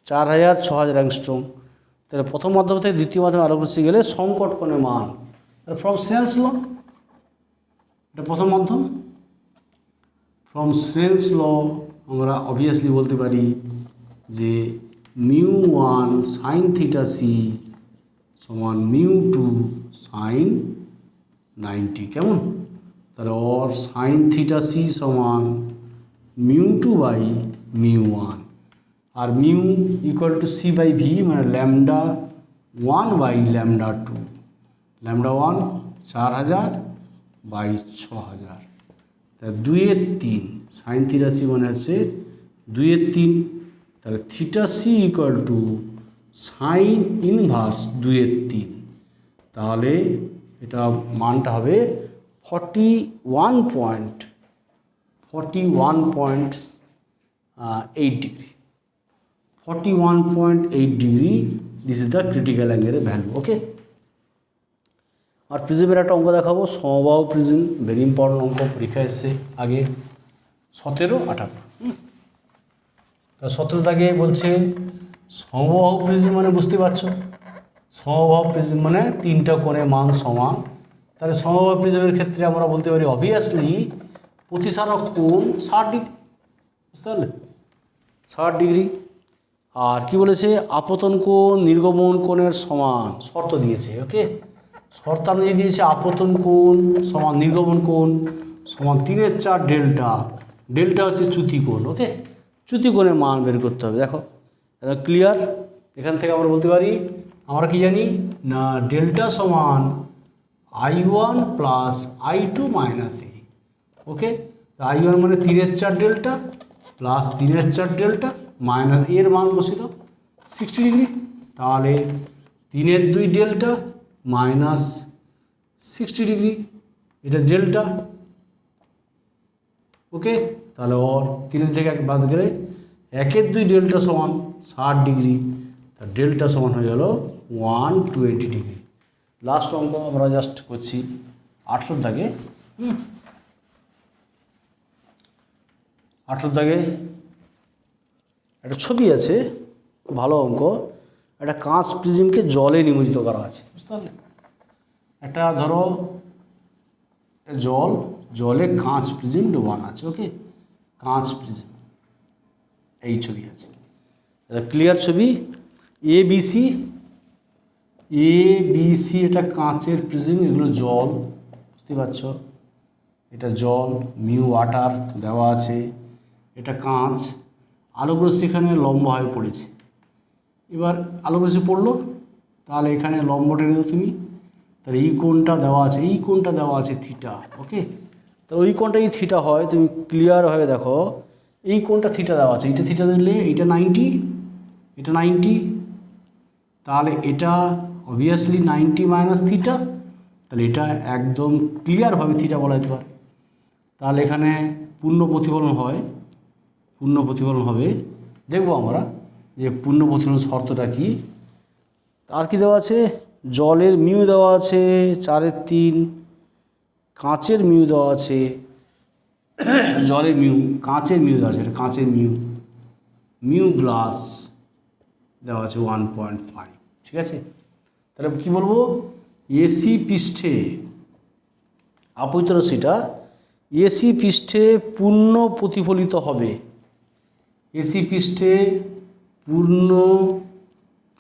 4000 6000 অ্যাংস্ট্রম। তাহলে প্রথম মাধ্যম থেকে দ্বিতীয় মাধ্যমে আলোকরশ্মি গেলে সংকট কোণের মান, ফ্রম স্নেলস ল, এটা প্রথম মাধ্যম, ফ্রম স্নেলস ল আমরা অবভিয়াসলি বলতে পারি যে μ1 sin থিটা সি সমান μ2 sin 90, কেমন? তাহলে অর sin থিটা সি সমান μ2/μ1, আর মিউ ইকুয়াল টু c/v মানে λ1/λ2, λ1 4000/6000, তাহলে 2/3 sin থিটা সি মানে হচ্ছে 2/3। তাহলে theta C equal to sine inverse 2/3, তাহলে এটা মানটা হবে 41.8 degree, 41.8 degree. This is the critical অ্যাঙ্গেলের ভ্যালু। ওকে, আর প্রিজমের একটা অঙ্ক দেখাবো, সমবাহু প্রিজম, ভেরি ইম্পর্টেন্ট অঙ্ক, পরীক্ষা এসছে আগে 17-18। তা 17 দাগে বলছে সমবাহু প্রিজম মানে বুঝতে পারছো, সমবাহু প্রিজম মানে তিনটা কোণে মান সমান। তাহলে সমবাহু প্রিজমের ক্ষেত্রে আমরা বলতে পারি অবভিয়াসলি প্রতিসারক কোণ 60 ডিগ্রি, বুঝতে পারলে 60 ডিগ্রি। আর কি বলেছে, আপতন কোণ নির্গমন কোণের সমান, শর্ত দিয়েছে। ওকে, শর্ত অনুযায়ী দিয়েছে আপতন কোণ সমান নির্গমন কোণ সমান 3/4 ডেল্টা, ডেল্টা হচ্ছে চ্যুতি কোণ। ওকে, চ্যুতি কোণের মান বের করতে হবে। দেখো ক্লিয়ার, এখান থেকে আমরা বলতে পারি, আমরা কি জানি না ডেল্টা সমান I1 plus I2 minus A। Okay, I1 মানে 3/4 ডেল্টা প্লাস 3/4 ডেল্টা মাইনাস এর মান বসিত 60 ডিগ্রি, তাহলে 3/2 ডেল্টা মাইনাস 60 ডিগ্রি, এটা ডেল্টা। ওকে, তাহলে ওর 3 থেকে 1 বাদ গেলে 1/2 ডেল্টা সমান 60 ডিগ্রি, তা ডেল্টা সমান হয়ে গেল 120 ডিগ্রি। লাস্ট অঙ্ক আমরা জাস্ট করছি 18 দাগে। 18 দাগে একটা ছবি আছে, ভালো অঙ্ক। একটা কাঁচ প্রিজমকে জলে নিমজ্জিত করা আছে, বুঝতে পারলে। একটা ধরো জলে কাঁচ প্রিজম ডোবানো আছে। ওকে, কাঁচ প্রিজম, এই ছবি আছে, এটা ক্লিয়ার ছবি। ABC এটা কাঁচের প্রিজম, এগুলো জল, বুঝতে পারছো, এটা জল, মিউ ওয়াটার দেওয়া আছে, এটা কাঁচ। আলোক রশ্মি এখানে লম্বভাবে পড়েছে, এবার আলোক রশ্মি পড়লো, তাহলে এখানে লম্ব টেনে দাও তুমি, তাহলে এই কোণটা দেওয়া আছে, এই কোণটা দেওয়া আছে থিটা। ওকে, তো ওই কোণটা এই থিটা হয়, তুমি ক্লিয়ারভাবে দেখো এই কোণটা থিটা দেওয়া আছে, এইটা থিটা দিলে এইটা 90, এটা 90, তাহলে এটা অবভিয়াসলি 90 মাইনাস থিটা, তাহলে এটা একদম ক্লিয়ারভাবে থিটা বলা যেতে পারে। তাহলে এখানে পূর্ণ প্রতিফলন হয়, পূর্ণ প্রতিফলন হবে। দেখব আমরা যে পূর্ণ প্রতিফলন শর্তটা কি। আর কি দেওয়া আছে, জলের মিউ দেওয়া আছে 4/3, কাঁচের মিউ দেওয়া আছে, জলের মিউ, কাঁচের মিউ দেওয়া আছে, এটা কাঁচের মিউ গ্লাস দেওয়া আছে 1.5। ঠিক আছে, তাহলে কি বলবো, এসি পৃষ্ঠে আপতিত রশ্মিটা এসি পৃষ্ঠে পূর্ণ প্রতিফলিত হবে, এসি পৃষ্ঠে পূর্ণ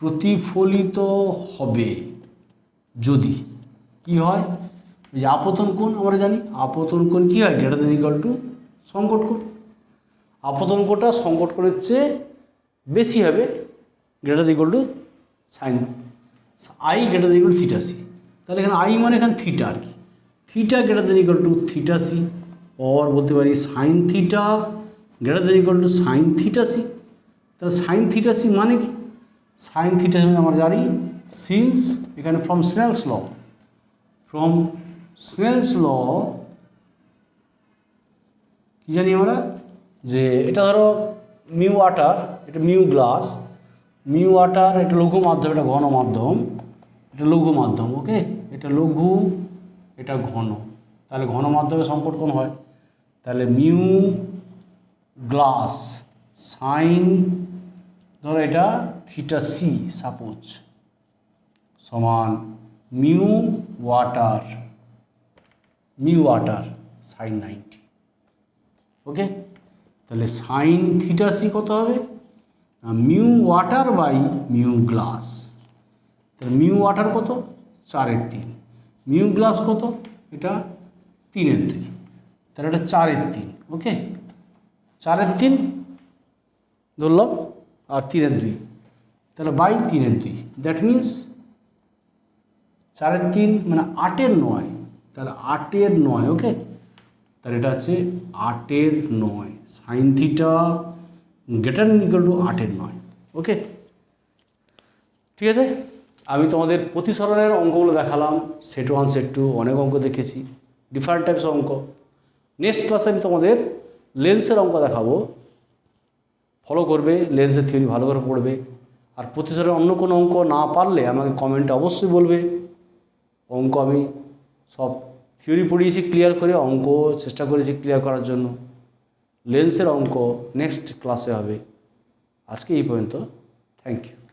প্রতিফলিত হবে যদি কি হয়, এই যে আপতন কোণ আমরা জানি, আপতন কোণ কী হয়, গ্রেটার দ্যান ইকুয়াল টু সংকট কোণ। আপতন কোণটা সংকট কোণের চেয়ে বেশি হবে, greater than equal to sine I greater than equal to theta C. তাহলে এখানে আই মানে এখানে থিটা আর কি, theta greater than equal to theta C, और বলতে পারি sine theta greater than equal to sine theta C. তাহলে সাইন থিটা সি মানে কি, সাইন থিটা আমরা জানি সিন্স এখানে ফ্রম স্নেলস ল কি জানি আমরা, যে এটা ধরো মিউ ওয়াটার, এটা মিউ গ্লাস, মিউ ওয়াটার, এটা লঘু মাধ্যম, এটা ঘন মাধ্যম, এটা লঘু মাধ্যম। ওকে, এটা লঘু, এটা ঘন, তাহলে ঘন মাধ্যমে সংকট কোণ হয়। তাহলে মিউ গ্লাস সাইন ধরো এটা থিটা সি সাপোজ সমান মিউ ওয়াটার সাইন 90। ওকে, তাহলে সাইন থিটা সি কত হবে, mu water by mu glass. তাহলে মিউ ওয়াটার কত 4/3, মিউ গ্লাস কত, এটা 3/2, তাহলে এটা 4/3। ওকে, 4/3 ধরলাম আর 3/2, তাহলে বাই 3/2, দ্যাট মিনস 4/3 মানে 8/9, তাহলে 8/9। ওকে, তাহলে এটা আছে 8/9, sign theta greater than equal two 8/9। ওকে, ঠিক আছে, আমি তোমাদের প্রতিসরণের অঙ্কগুলো দেখালাম, সেট 1 সেট 2 অনেক অঙ্ক দেখেছি, ডিফারেন্ট টাইপস অঙ্ক। নেক্সট ক্লাসে আমি তোমাদের লেন্সের অঙ্ক দেখাবো, ফলো করবে, লেন্সের থিওরি ভালো করে পড়বে। আর প্রতিসরণের অন্য কোনো অঙ্ক না পারলে আমাকে কমেন্টে অবশ্যই বলবে। অঙ্ক আমি সব থিওরি পড়িয়েছি ক্লিয়ার করে, অঙ্ক চেষ্টা করেছি ক্লিয়ার করার জন্য। লেন্সের অঙ্ক নেক্সট ক্লাসে হবে। আজকে এই পর্যন্ত। Thank you.